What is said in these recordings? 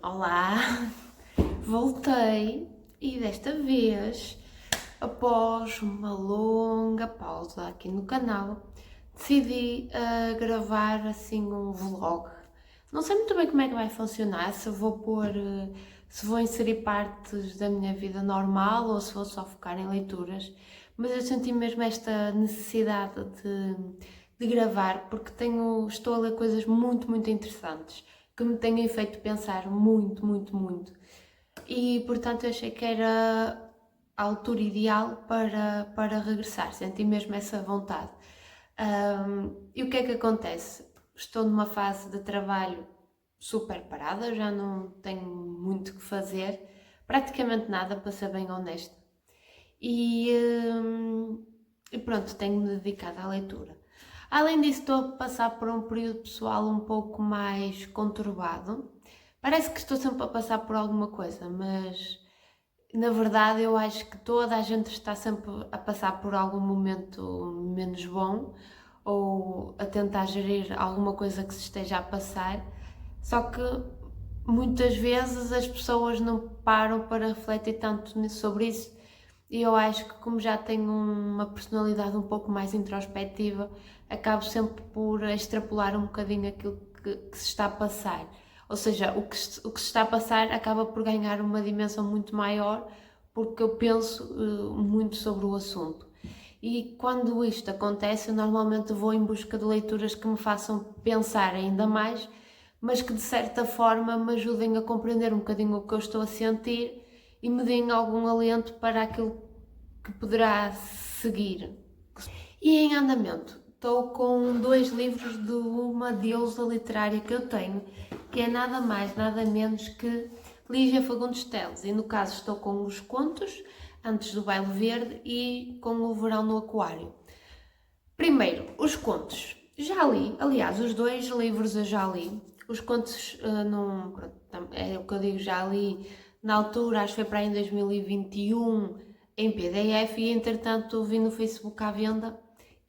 Olá, voltei e desta vez, após uma longa pausa aqui no canal, decidi gravar assim um vlog. Não sei muito bem como é que vai funcionar, se vou se vou inserir partes da minha vida normal ou se vou só focar em leituras, mas eu senti mesmo esta necessidade de gravar porque estou a ler coisas muito interessantes que me têm feito pensar muito. E portanto eu achei que era a altura ideal para regressar, senti mesmo essa vontade. E o que é que acontece? Estou numa fase de trabalho super parada, já não tenho muito que fazer, praticamente nada, para ser bem honesta. E, e pronto, tenho-me dedicado à leitura. Além disso, estou a passar por um período pessoal um pouco mais conturbado. Parece que estou sempre a passar por alguma coisa, mas na verdade eu acho que toda a gente está sempre a passar por algum momento menos bom ou a tentar gerir alguma coisa que se esteja a passar. Só que muitas vezes as pessoas não param para refletir tanto sobre isso e eu acho que, como já tenho uma personalidade um pouco mais introspectiva, acabo sempre por extrapolar um bocadinho aquilo que se está a passar. Ou seja, o que se está a passar acaba por ganhar uma dimensão muito maior porque eu penso muito sobre o assunto. E quando isto acontece, eu normalmente vou em busca de leituras que me façam pensar ainda mais, mas que de certa forma me ajudem a compreender um bocadinho o que eu estou a sentir e me deem algum alento para aquilo que poderá seguir. E em andamento, estou com dois livros de uma deusa literária que eu tenho, que é nada mais, nada menos que Lígia Fagundes Telles. E no caso estou com os contos, Antes do Baile Verde e com o Verão no Aquário. Primeiro, os contos. Já li, aliás, os dois livros eu já li. Os contos, não, é o que eu digo, já li na altura, acho que foi para aí em 2021, em PDF, e entretanto vi no Facebook à venda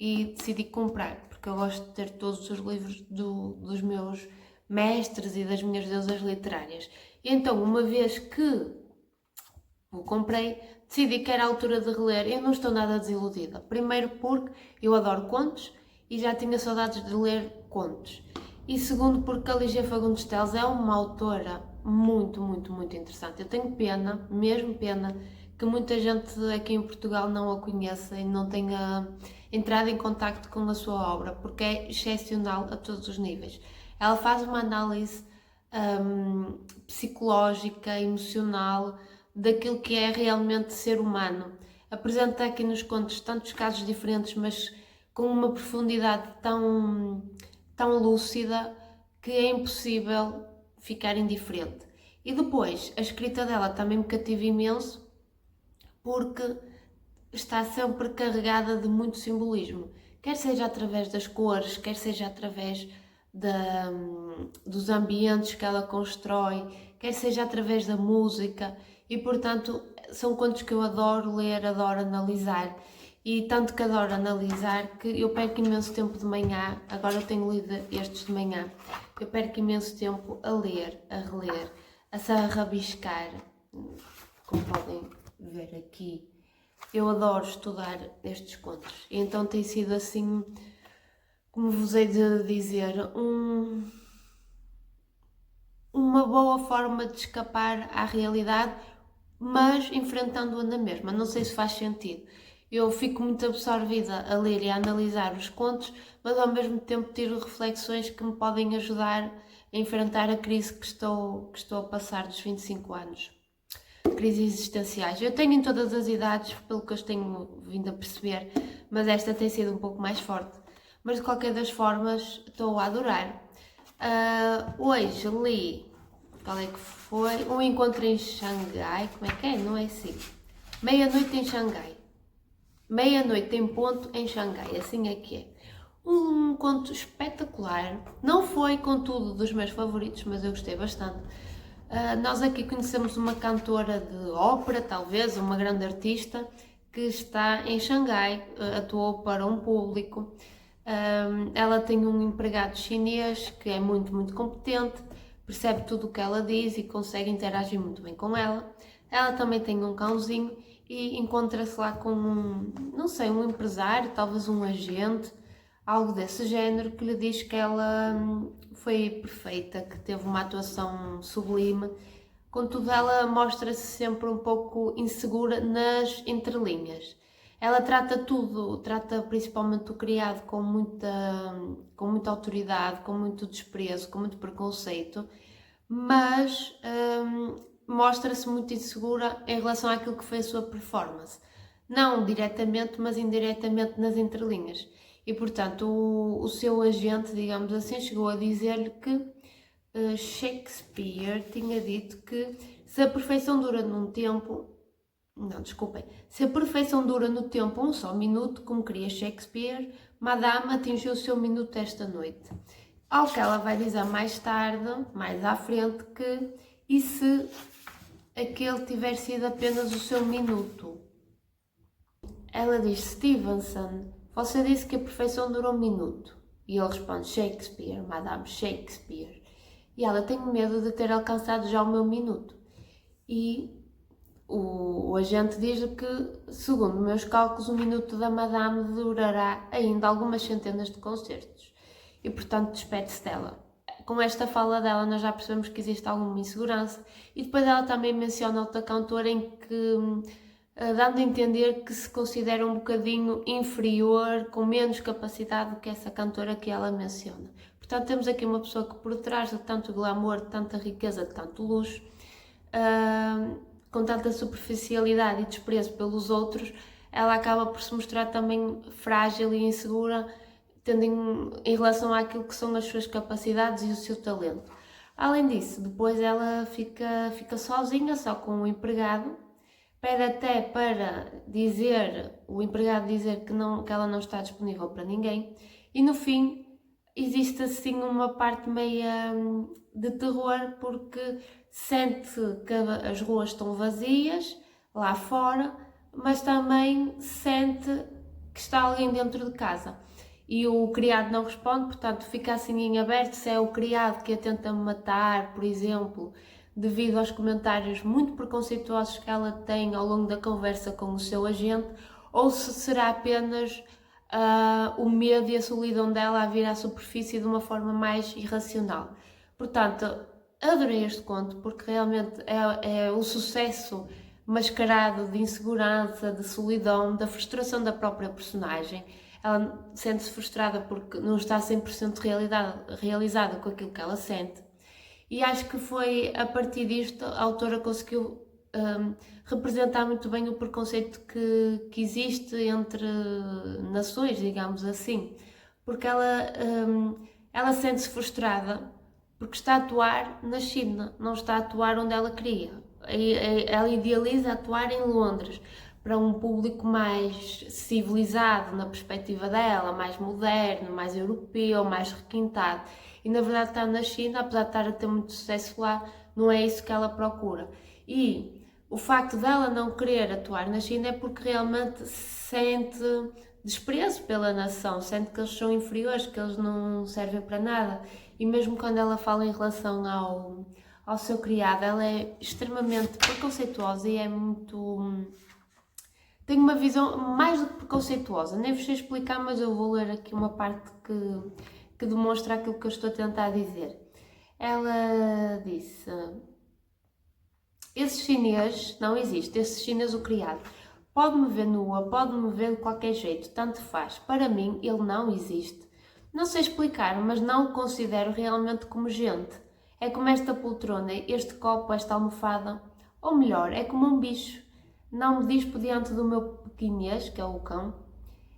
e decidi comprar, porque eu gosto de ter todos os livros dos meus mestres e das minhas deusas literárias. E então, uma vez que o comprei, decidi que era a altura de reler e não estou nada desiludida. Primeiro porque eu adoro contos e já tinha saudades de ler contos. E segundo porque a Lígia Fagundes Telles é uma autora muito interessante. Eu tenho pena, mesmo pena, que muita gente aqui em Portugal não a conheça e não tenha entrado em contacto com a sua obra, porque é excepcional a todos os níveis. Ela faz uma análise psicológica, emocional, daquilo que é realmente ser humano. Apresenta aqui nos contos tantos casos diferentes, mas com uma profundidade tão lúcida que é impossível ficar indiferente. E depois, a escrita dela também me cativa imenso porque está sempre carregada de muito simbolismo, quer seja através das cores, quer seja através dos ambientes que ela constrói, quer seja através da música, e portanto são contos que eu adoro ler, adoro analisar, e tanto que adoro analisar que eu perco imenso tempo de manhã. Agora eu tenho lido estes de manhã, eu perco imenso tempo a ler, a reler, a se rabiscar, como podem ver aqui. Eu adoro estudar estes contos, e então tem sido assim, como vos hei de dizer, uma boa forma de escapar à realidade, mas enfrentando-a na mesma. Não sei se faz sentido. Eu fico muito absorvida a ler e a analisar os contos, mas ao mesmo tempo tiro reflexões que me podem ajudar a enfrentar a crise que estou a passar dos 25 anos. Crises existenciais. Eu tenho em todas as idades, pelo que eu tenho vindo a perceber, mas esta tem sido um pouco mais forte. Mas de qualquer das formas, estou a adorar. Hoje li, qual é que foi? Um encontro em Xangai, como é que é? Não é assim. Meia-noite em Xangai. Meia-noite em ponto em Xangai, assim é que é. Um conto espetacular. Não foi, contudo, dos meus favoritos, mas eu gostei bastante. Nós aqui conhecemos uma cantora de ópera, talvez, uma grande artista, que está em Xangai, atuou para um público. Ela tem um empregado chinês que é muito competente, percebe tudo o que ela diz e consegue interagir muito bem com ela. Ela também tem um cãozinho e encontra-se lá com não sei, um empresário, talvez um agente, algo desse género, que lhe diz que ela foi perfeita, que teve uma atuação sublime. Contudo, ela mostra-se sempre um pouco insegura nas entrelinhas. Ela trata tudo, trata principalmente o criado com muita autoridade, com muito desprezo, com muito preconceito, mas mostra-se muito insegura em relação àquilo que foi a sua performance. Não diretamente, mas indiretamente nas entrelinhas. E, portanto, o seu agente, digamos assim, chegou a dizer-lhe que Shakespeare tinha dito que se a perfeição dura num tempo... Não, desculpem. Se a perfeição dura no tempo um só minuto, como queria Shakespeare, Madame atingiu o seu minuto esta noite. Ao que ela vai dizer mais tarde, mais à frente, que e se aquele tiver sido apenas o seu minuto? Ela diz, Stevenson, você disse que a perfeição dura um minuto. E ele responde, Shakespeare, Madame Shakespeare. E ela, tenho medo de ter alcançado já o meu minuto. E o agente diz que, segundo meus cálculos, o minuto da Madame durará ainda algumas centenas de concertos. E, portanto, despede-se dela. Com esta fala dela, nós já percebemos que existe alguma insegurança. E depois ela também menciona outra cantora em que, dando a entender que se considera um bocadinho inferior, com menos capacidade do que essa cantora que ela menciona. Portanto, temos aqui uma pessoa que, por trás de tanto glamour, de tanta riqueza, de tanto luxo, com tanta superficialidade e desprezo pelos outros, ela acaba por se mostrar também frágil e insegura, tendo em relação àquilo que são as suas capacidades e o seu talento. Além disso, depois ela fica sozinha, só com um empregado, pede até para o empregado dizer que ela não está disponível para ninguém, e no fim existe assim uma parte meia de terror, porque sente que as ruas estão vazias lá fora, mas também sente que está alguém dentro de casa. E o criado não responde, portanto fica assim em aberto se é o criado que a tenta matar, por exemplo, devido aos comentários muito preconceituosos que ela tem ao longo da conversa com o seu agente, ou se será apenas o medo e a solidão dela a vir à superfície de uma forma mais irracional. Portanto, adorei este conto porque realmente é o sucesso mascarado de insegurança, de solidão, da frustração da própria personagem. Ela sente-se frustrada porque não está 100% realizada com aquilo que ela sente. E acho que foi a partir disto a autora conseguiu representar muito bem o preconceito que existe entre nações, digamos assim, porque ela sente-se frustrada porque está a atuar na China, não está a atuar onde ela queria. Ela idealiza atuar em Londres, para um público mais civilizado na perspectiva dela, mais moderno, mais europeu, mais requintado. E na verdade está na China, apesar de estar a ter muito sucesso lá, não é isso que ela procura. E o facto dela não querer atuar na China é porque realmente sente desprezo pela nação, sente que eles são inferiores, que eles não servem para nada. E mesmo quando ela fala em relação ao seu criado, ela é extremamente preconceituosa e é muito... Tem uma visão mais do que preconceituosa, nem vos sei explicar, mas eu vou ler aqui uma parte que demonstra aquilo que eu estou a tentar dizer. Ela disse... Esse chinês não existe, esse chinês o criado. Pode-me ver nua, pode-me ver de qualquer jeito, tanto faz. Para mim, ele não existe. Não sei explicar, mas não o considero realmente como gente. É como esta poltrona, este copo, esta almofada. Ou melhor, é como um bicho. Não me dispo diante do meu pequinês, que é o cão.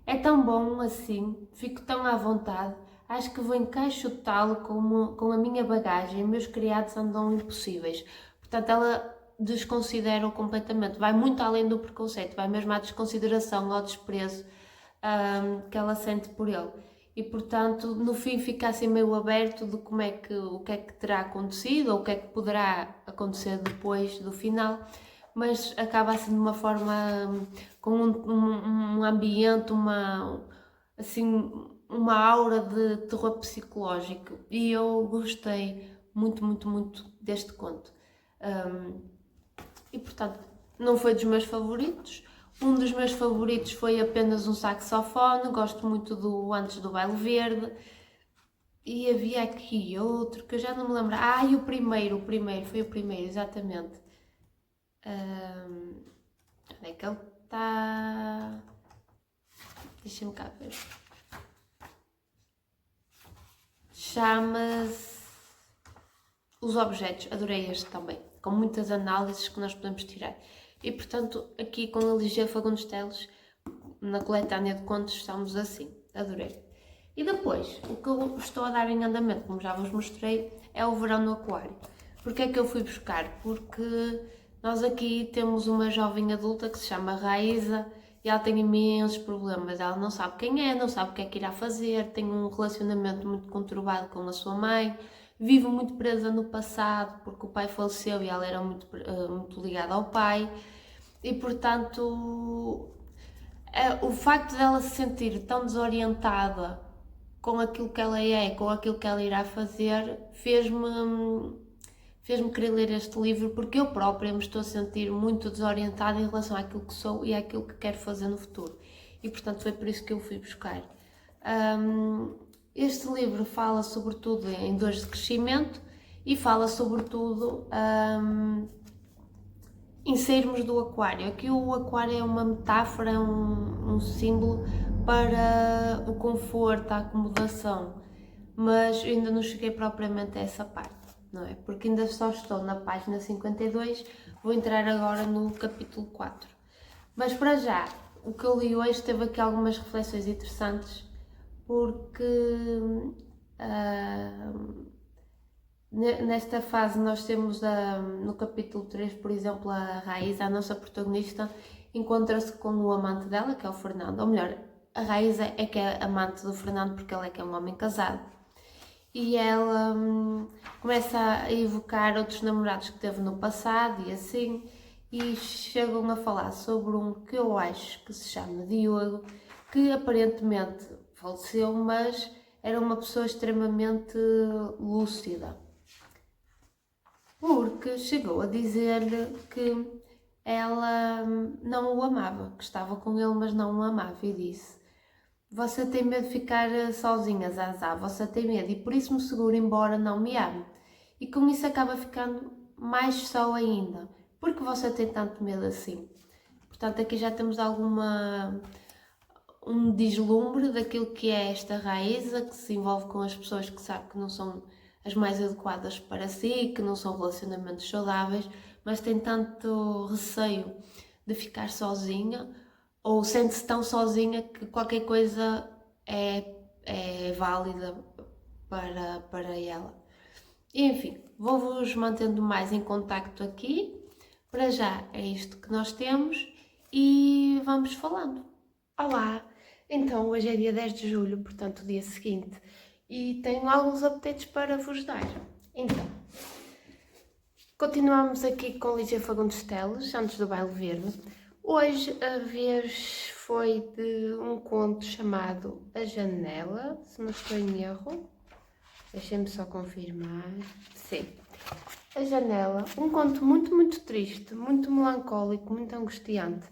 É tão bom assim, fico tão à vontade. Acho que vou encaixotá-lo com a minha bagagem. Meus criados andam impossíveis. Portanto, ela desconsidera-o completamente. Vai muito além do preconceito, vai mesmo à desconsideração, ao desprezo que ela sente por ele. E, portanto, no fim fica assim meio aberto de o que é que terá acontecido ou o que é que poderá acontecer depois do final, mas acaba assim de uma forma, com um ambiente, assim, uma aura de terror psicológico. E eu gostei muito deste conto. E portanto, não foi dos meus favoritos. Um dos meus favoritos foi Apenas um Saxofone, gosto muito do Antes do Baile Verde. E havia aqui outro que eu já não me lembro. E o primeiro, foi o primeiro, exatamente. Onde é que ele está? Deixa-me cá ver. Chama-se Os Objetos, adorei este também, com muitas análises que nós podemos tirar. E portanto, aqui com a Lígia Fagundes Teles, na coletânea de contos, estamos assim, adorei. E depois, o que eu estou a dar em andamento, como já vos mostrei, é o Verão no Aquário. Porquê é que eu fui buscar? Porque nós aqui temos uma jovem adulta que se chama Raíza e ela tem imensos problemas. Ela não sabe quem é, não sabe o que é que irá fazer, tem um relacionamento muito conturbado com a sua mãe, vive muito presa no passado porque o pai faleceu e ela era muito ligada ao pai. E portanto, o facto dela se sentir tão desorientada com aquilo que ela é, com aquilo que ela irá fazer, fez-me querer ler este livro, porque eu própria me estou a sentir muito desorientada em relação àquilo que sou e àquilo que quero fazer no futuro. E portanto foi por isso que eu fui buscar. Este livro fala sobretudo em dores de crescimento e fala sobretudo em sairmos do aquário. Aqui o aquário é uma metáfora, um símbolo para o conforto, a acomodação, mas eu ainda não cheguei propriamente a essa parte, não é? Porque ainda só estou na página 52, vou entrar agora no capítulo 4. Mas para já, o que eu li hoje teve aqui algumas reflexões interessantes, porque nesta fase nós temos no capítulo 3, por exemplo, a Raíza, a nossa protagonista, encontra-se com o amante dela, que é o Fernando, ou melhor, a Raíza é que é amante do Fernando porque ele é que é um homem casado. E ela começa a evocar outros namorados que teve no passado e assim, e chegam a falar sobre um que eu acho que se chama Diogo, que aparentemente faleceu, mas era uma pessoa extremamente lúcida. Porque chegou a dizer-lhe que ela não o amava, que estava com ele, mas não o amava, e disse: "Você tem medo de ficar sozinha, Zazá, você tem medo, e por isso me seguro embora não me ame." E com isso acaba ficando mais só ainda, porque você tem tanto medo assim. Portanto, aqui já temos um deslumbre daquilo que é esta Raíza, que se envolve com as pessoas que sabe que não são as mais adequadas para si, que não são relacionamentos saudáveis, mas tem tanto receio de ficar sozinha, ou sente-se tão sozinha que qualquer coisa é válida para ela. Enfim, vou-vos mantendo mais em contacto aqui. Para já é isto que nós temos e vamos falando. Olá! Então, hoje é dia 10 de julho, portanto o dia seguinte, e tenho alguns updates para vos dar. Então, continuamos aqui com Lígia Fagundes Teles, Antes do Baile Verde. Hoje a vez foi de um conto chamado A Janela, se não estou em erro. Deixem-me só confirmar. Sim. A Janela, um conto muito triste, muito melancólico, muito angustiante,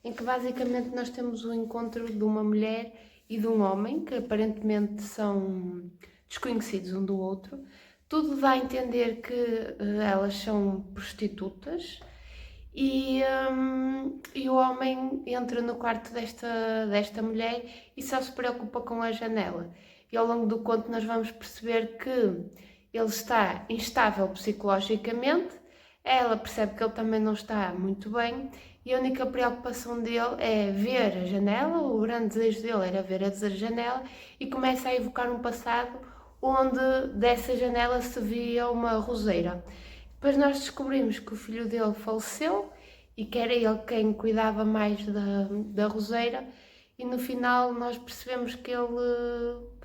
em que basicamente nós temos o encontro de uma mulher e de um homem, que aparentemente são desconhecidos um do outro. Tudo dá a entender que elas são prostitutas, e o homem entra no quarto desta mulher e só se preocupa com a janela. E ao longo do conto nós vamos perceber que ele está instável psicologicamente, ela percebe que ele também não está muito bem, e a única preocupação dele é ver a janela. O grande desejo dele era ver a janela, e começa a evocar um passado onde dessa janela se via uma roseira. Depois nós descobrimos que o filho dele faleceu e que era ele quem cuidava mais da roseira, e no final nós percebemos que ele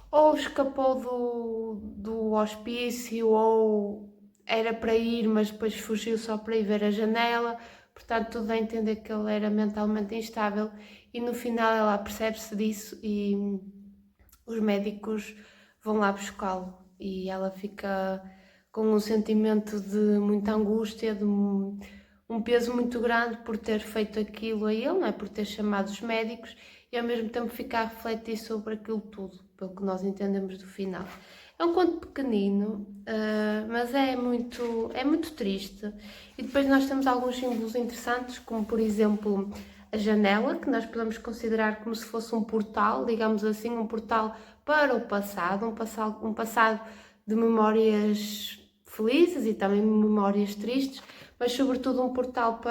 ou escapou do hospício ou era para ir, mas depois fugiu só para ir ver a janela. Portanto, tudo a entender que ele era mentalmente instável, e no final ela percebe-se disso e os médicos vão lá buscá-lo e ela fica com um sentimento de muita angústia, de um peso muito grande por ter feito aquilo a ele, não é? Por ter chamado os médicos e ao mesmo tempo ficar a refletir sobre aquilo tudo, pelo que nós entendemos do final. É um conto pequenino, mas é muito triste. E depois nós temos alguns símbolos interessantes, como por exemplo a janela, que nós podemos considerar como se fosse um portal, digamos assim, um portal para o passado, um passado de memórias felizes e também memórias tristes, mas sobretudo um portal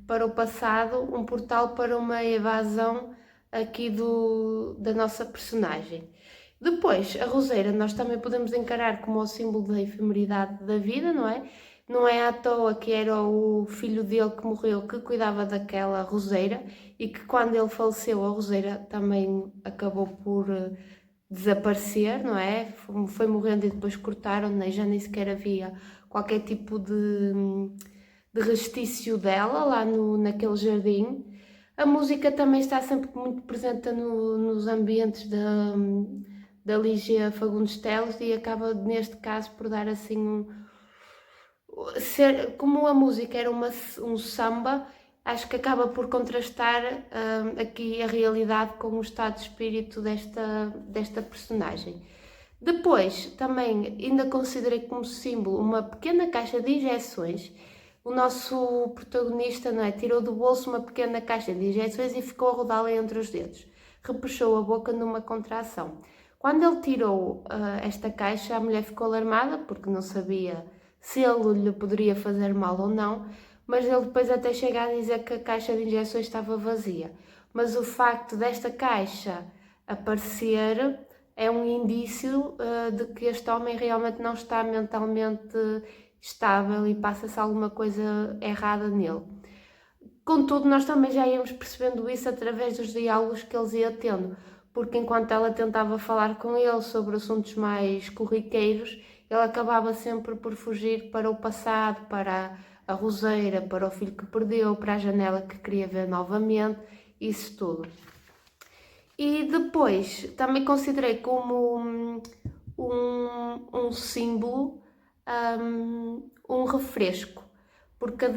para o passado, um portal para uma evasão aqui da nossa personagem. Depois, a roseira nós também podemos encarar como o símbolo da efemeridade da vida, não é? Não é à toa que era o filho dele que morreu que cuidava daquela roseira e que quando ele faleceu a roseira também acabou por desaparecer, não é? Foi morrendo e depois cortaram, né? Já nem sequer havia qualquer tipo de restício dela lá naquele jardim. A música também está sempre muito presente nos ambientes da Lígia Fagundes Teles e acaba neste caso por dar assim como a música era um samba, acho que acaba por contrastar aqui a realidade com o estado de espírito desta personagem. Depois, também ainda considerei como símbolo uma pequena caixa de injeções. O nosso protagonista, não é, tirou do bolso uma pequena caixa de injeções e ficou a rodá-la entre os dedos. Repuxou a boca numa contração. Quando ele tirou esta caixa, a mulher ficou alarmada porque não sabia se ele lhe poderia fazer mal ou não, mas ele depois até chega a dizer que a caixa de injeções estava vazia. Mas o facto desta caixa aparecer é um indício de que este homem realmente não está mentalmente estável e passa-se alguma coisa errada nele. Contudo, nós também já íamos percebendo isso através dos diálogos que eles iam tendo, porque enquanto ela tentava falar com ele sobre assuntos mais corriqueiros, ele acabava sempre por fugir para o passado, para a roseira, para o filho que perdeu, para a janela que queria ver novamente, isso tudo. E depois também considerei como um símbolo, um refresco, porque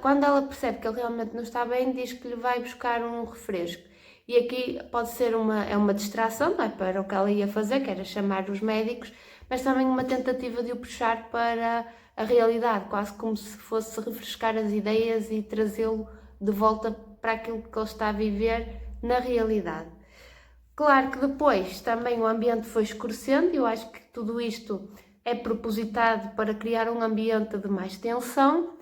quando ela percebe que ele realmente não está bem, diz que lhe vai buscar um refresco. E aqui pode ser uma distração, não é? Para o que ela ia fazer, que era chamar os médicos, mas também uma tentativa de o puxar para a realidade, quase como se fosse refrescar as ideias e trazê-lo de volta para aquilo que ele está a viver na realidade. Claro que depois também o ambiente foi escurecendo e eu acho que tudo isto é propositado para criar um ambiente de mais tensão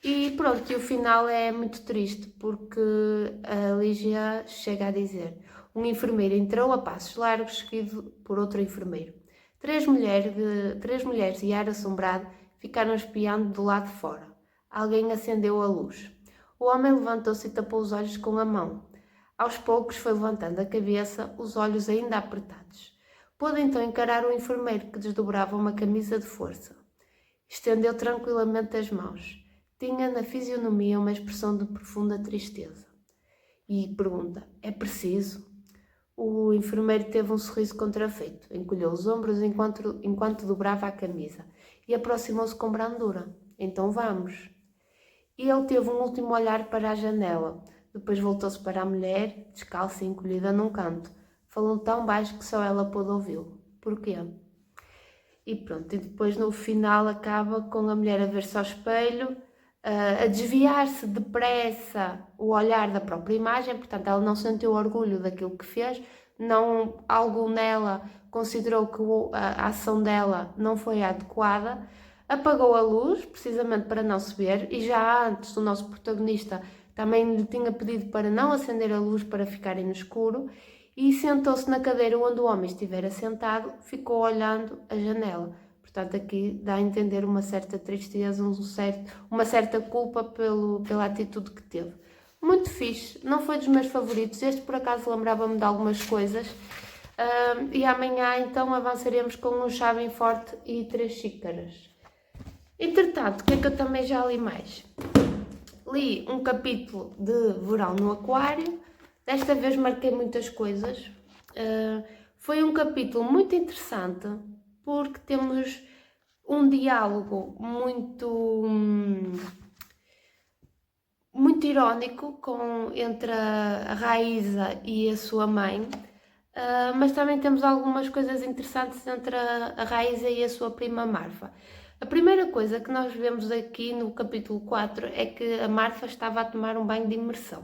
e pronto, e o final é muito triste porque a Lígia chega a dizer: um enfermeiro entrou a passos largos seguido por outro enfermeiro. Três mulheres e ar assombrado ficaram espiando do lado de fora. Alguém acendeu a luz. O homem levantou-se e tapou os olhos com a mão. Aos poucos foi levantando a cabeça, os olhos ainda apertados. Pôde então encarar o enfermeiro que desdobrava uma camisa de força. Estendeu tranquilamente as mãos. Tinha na fisionomia uma expressão de profunda tristeza. E pergunta: é preciso? O enfermeiro teve um sorriso contrafeito, encolheu os ombros enquanto dobrava a camisa e aproximou-se com brandura. Então vamos. E ele teve um último olhar para a janela. Depois voltou-se para a mulher, descalça e encolhida num canto. Falou tão baixo que só ela pôde ouvi-lo. Porquê? E pronto, e depois no final acaba com a mulher a ver-se ao espelho, a desviar-se depressa o olhar da própria imagem, portanto ela não sentiu orgulho daquilo que fez, algo nela considerou que a ação dela não foi adequada, apagou a luz, precisamente para não se ver, e já antes o nosso protagonista também lhe tinha pedido para não acender a luz para ficarem no escuro, e sentou-se na cadeira onde o homem estivera sentado, ficou olhando a janela. Portanto, aqui dá a entender uma certa tristeza, uma certa culpa pela atitude que teve. Muito fixe, não foi dos meus favoritos, este por acaso lembrava-me de algumas coisas. E amanhã então avançaremos com um chá bem forte e 3 xícaras. Entretanto, o que é que eu também já li mais? Li um capítulo de Verão no Aquário, desta vez marquei muitas coisas. Foi um capítulo muito interessante porque temos um diálogo muito irónico entre a Raíza e a sua mãe, mas também temos algumas coisas interessantes entre a Raíza e a sua prima Marfa. A primeira coisa que nós vemos aqui no capítulo 4 é que a Marfa estava a tomar um banho de imersão.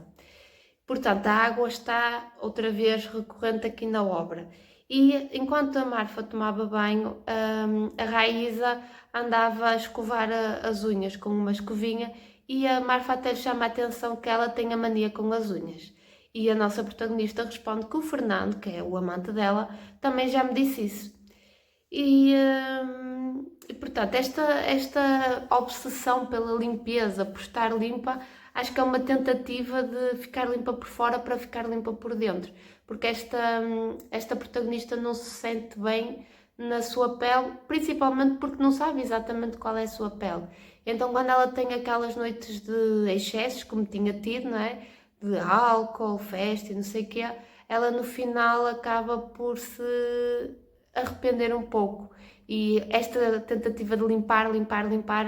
Portanto, a água está outra vez recorrente aqui na obra. E enquanto a Marfa tomava banho, a Raíza andava a escovar as unhas com uma escovinha e a Marfa até lhe chama a atenção que ela tem a mania com as unhas. E a nossa protagonista responde que o Fernando, que é o amante dela, também já me disse isso. E portanto, esta obsessão pela limpeza, por estar limpa, acho que é uma tentativa de ficar limpa por fora para ficar limpa por dentro. Porque esta protagonista não se sente bem na sua pele, principalmente porque não sabe exatamente qual é a sua pele. Então, quando ela tem aquelas noites de excessos, como tinha tido, não é? De álcool, festa e não sei o quê, ela no final acaba por se arrepender um pouco. E esta tentativa de limpar,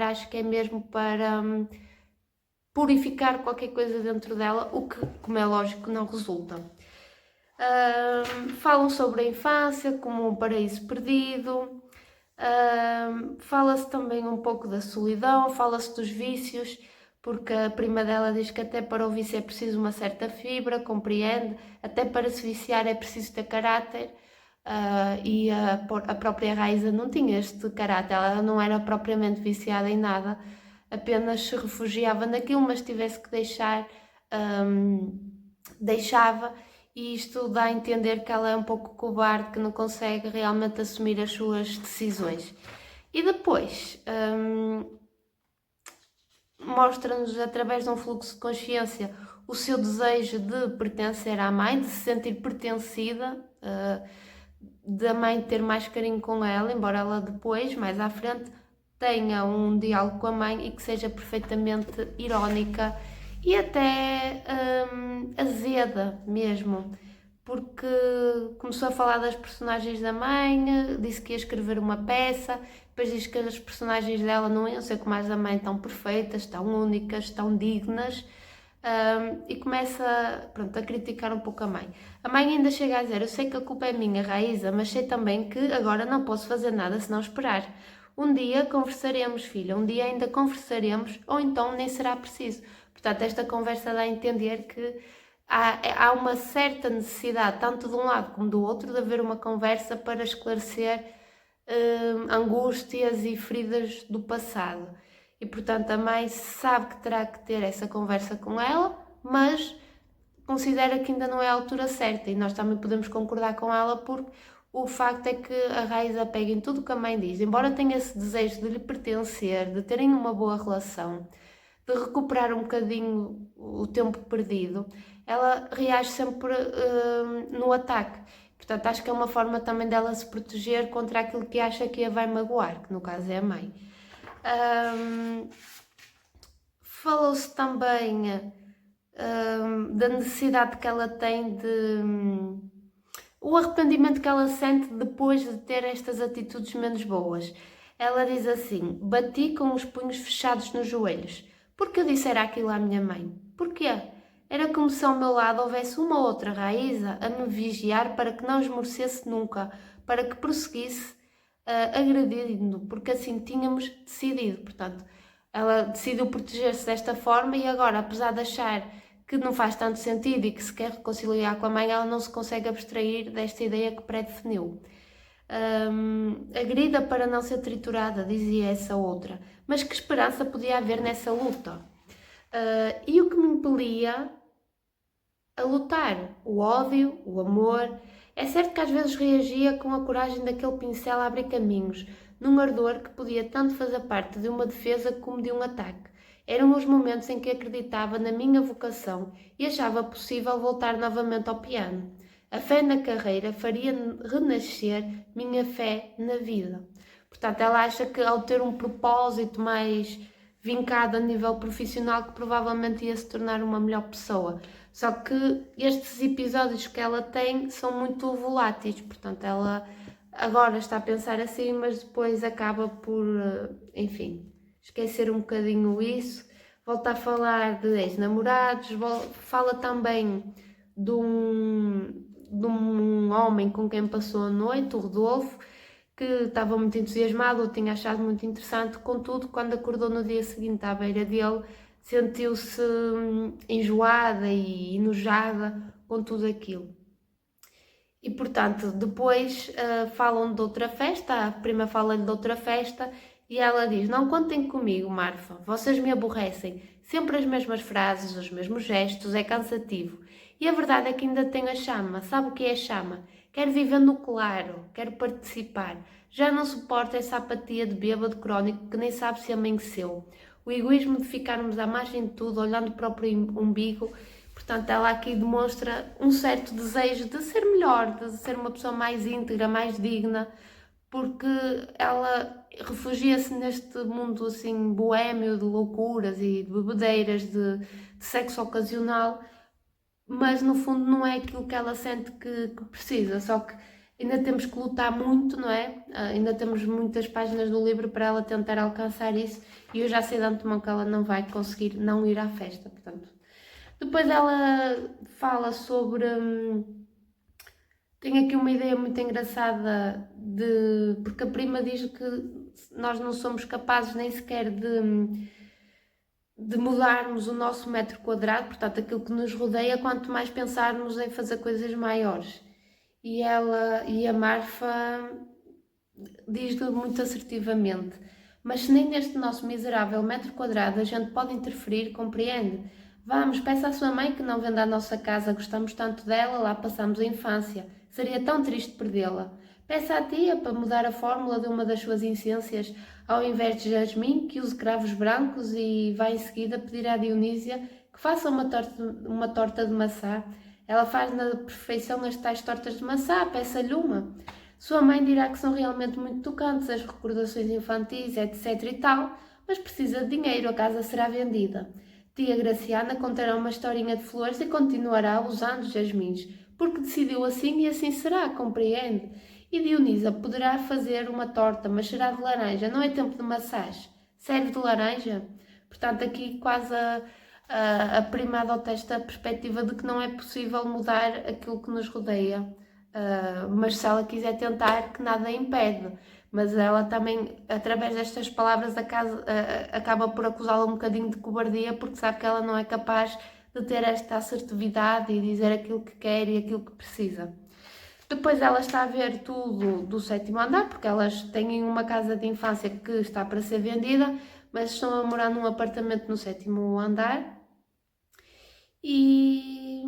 acho que é mesmo para purificar qualquer coisa dentro dela, o que, como é lógico, não resulta. Falam sobre a infância como um paraíso perdido, fala-se também um pouco da solidão, fala-se dos vícios, porque a prima dela diz que até para o vício é preciso uma certa fibra, compreende, até para se viciar é preciso ter caráter. E a própria Raíza não tinha este caráter, ela não era propriamente viciada em nada, apenas se refugiava naquilo, mas tivesse que deixar, deixava, e isto dá a entender que ela é um pouco cobarde, que não consegue realmente assumir as suas decisões. E depois mostra-nos, através de um fluxo de consciência, o seu desejo de pertencer à mãe, de se sentir pertencida, da mãe ter mais carinho com ela, embora ela depois, mais à frente, tenha um diálogo com a mãe e que seja perfeitamente irónica e até azeda mesmo, porque começou a falar das personagens da mãe, disse que ia escrever uma peça, depois diz que as personagens dela não iam ser como as da mãe, tão perfeitas, tão únicas, tão dignas. E começa, pronto, a criticar um pouco a mãe. A mãe ainda chega a dizer: eu sei que a culpa é minha, Raíza, mas sei também que agora não posso fazer nada senão esperar. Um dia conversaremos, filha, um dia ainda conversaremos, ou então nem será preciso. Portanto, esta conversa dá a entender que há uma certa necessidade, tanto de um lado como do outro, de haver uma conversa para esclarecer angústias e feridas do passado. E, portanto, a mãe sabe que terá que ter essa conversa com ela, mas considera que ainda não é a altura certa. E nós também podemos concordar com ela, porque o facto é que a Raíza pega em tudo o que a mãe diz. Embora tenha esse desejo de lhe pertencer, de terem uma boa relação, de recuperar um bocadinho o tempo perdido, ela reage sempre no ataque. Portanto, acho que é uma forma também dela se proteger contra aquilo que acha que a vai magoar, que no caso é a mãe. Falou-se também da necessidade que ela tem o arrependimento que ela sente depois de ter estas atitudes menos boas. Ela diz assim: bati com os punhos fechados nos joelhos. Porque eu dissera aquilo à minha mãe? Porquê? Era como se ao meu lado houvesse uma outra Raíza a me vigiar para que não esmorecesse nunca, para que prosseguisse agredindo, porque assim tínhamos decidido. Portanto, ela decidiu proteger-se desta forma e agora, apesar de achar que não faz tanto sentido e que se quer reconciliar com a mãe, ela não se consegue abstrair desta ideia que pré-definiu. Agrida para não ser triturada, dizia essa outra. Mas que esperança podia haver nessa luta? E o que me impelia a lutar? O ódio, o amor. É certo que às vezes reagia com a coragem daquele pincel a abrir caminhos, num ardor que podia tanto fazer parte de uma defesa como de um ataque. Eram os momentos em que acreditava na minha vocação e achava possível voltar novamente ao piano. A fé na carreira faria renascer minha fé na vida. Portanto, ela acha que ao ter um propósito mais vincado a nível profissional, que provavelmente ia se tornar uma melhor pessoa. Só que estes episódios que ela tem são muito voláteis, portanto ela agora está a pensar assim, mas depois acaba por, enfim, esquecer um bocadinho isso. Volta a falar de ex-namorados, fala também de um homem com quem passou a noite, o Rodolfo, que estava muito entusiasmado, o tinha achado muito interessante, contudo, quando acordou no dia seguinte à beira dele, sentiu-se enjoada e enojada com tudo aquilo. E portanto, depois falam de outra festa, a prima fala-lhe de outra festa e ela diz: Não contem comigo, Marfa, vocês me aborrecem. Sempre as mesmas frases, os mesmos gestos, é cansativo. E a verdade é que ainda tenho a chama. Sabe o que é a chama? Quero viver no claro, quero participar. Já não suporto essa apatia de bêbado crónico que nem sabe se amanheceu. O egoísmo de ficarmos à margem de tudo, olhando o próprio umbigo. Portanto, ela aqui demonstra um certo desejo de ser melhor, de ser uma pessoa mais íntegra, mais digna, porque ela refugia-se neste mundo assim boémio de loucuras e de bebedeiras, de sexo ocasional, mas no fundo não é aquilo que ela sente que precisa, só que ainda temos que lutar muito, não é? Ainda temos muitas páginas do livro para ela tentar alcançar isso e eu já sei de antemão que ela não vai conseguir não ir à festa, portanto. Depois ela fala sobre. Tem aqui uma ideia muito engraçada de. Porque a prima diz que nós não somos capazes nem sequer de mudarmos o nosso metro quadrado, portanto, aquilo que nos rodeia, quanto mais pensarmos em fazer coisas maiores. E a Marfa diz-lhe muito assertivamente: Mas se nem neste nosso miserável metro quadrado a gente pode interferir, compreende? Vamos, peça à sua mãe que não venda a nossa casa, gostamos tanto dela, lá passamos a infância. Seria tão triste perdê-la. Peça à tia para mudar a fórmula de uma das suas essências, ao invés de jasmim, que use cravos brancos e vá em seguida pedir à Dionísia que faça uma torta de maçã. Ela faz na perfeição as tais tortas de maçã, peça-lhe uma. Sua mãe dirá que são realmente muito tocantes as recordações infantis, etc e tal, mas precisa de dinheiro, a casa será vendida. Tia Graciana contará uma historinha de flores e continuará usando jasmins, porque decidiu assim e assim será, compreende? E Dionisa poderá fazer uma torta, mas será de laranja, não é tempo de maçãs. Serve de laranja? Portanto, aqui quase a prima adota esta perspectiva de que não é possível mudar aquilo que nos rodeia. Mas se ela quiser tentar, que nada a impede. Mas ela também, através destas palavras, acaba por acusá-la um bocadinho de cobardia, porque sabe que ela não é capaz de ter esta assertividade e dizer aquilo que quer e aquilo que precisa. Depois ela está a ver tudo do sétimo andar, porque elas têm uma casa de infância que está para ser vendida, mas estão a morar num apartamento no sétimo andar. E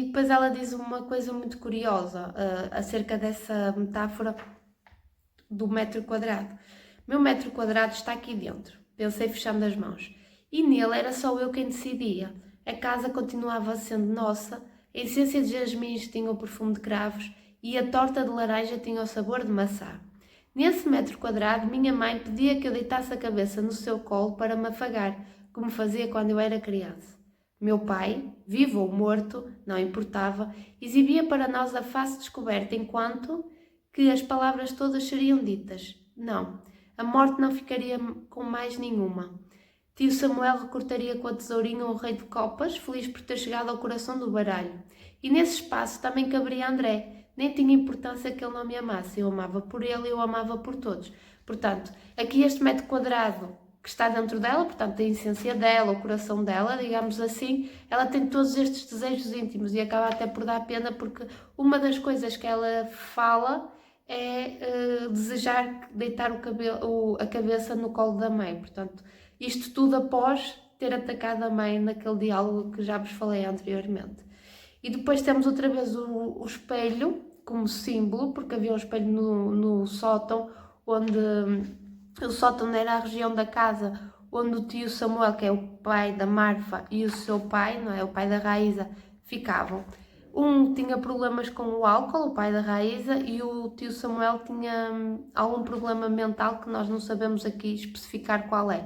depois ela diz uma coisa muito curiosa acerca dessa metáfora do metro quadrado. Meu metro quadrado está aqui dentro, pensei fechando as mãos. E nele era só eu quem decidia. A casa continuava sendo nossa, a essência de jasmins tinha o perfume de cravos e a torta de laranja tinha o sabor de maçã. Nesse metro quadrado, minha mãe pedia que eu deitasse a cabeça no seu colo para me afagar, como fazia quando eu era criança. Meu pai, vivo ou morto, não importava, exibia para nós a face descoberta enquanto que as palavras todas seriam ditas. Não, a morte não ficaria com mais nenhuma. Tio Samuel recortaria com a tesourinha o rei de copas, feliz por ter chegado ao coração do baralho. E nesse espaço também caberia André. Nem tinha importância que ele não me amasse. Eu amava por ele e eu amava por todos. Portanto, aqui este metro quadrado que está dentro dela, portanto, a essência dela, o coração dela, digamos assim, ela tem todos estes desejos íntimos e acaba até por dar pena porque uma das coisas que ela fala é desejar deitar a cabeça no colo da mãe. Portanto, isto tudo após ter atacado a mãe naquele diálogo que já vos falei anteriormente. E depois temos outra vez o espelho como símbolo, porque havia um espelho no sótão, onde o sótão era a região da casa onde o tio Samuel, que é o pai da Marfa, e o seu pai, não é, o pai da Raíza, ficavam. Um tinha problemas com o álcool, o pai da Raíza, e o tio Samuel tinha algum problema mental que nós não sabemos aqui especificar qual é.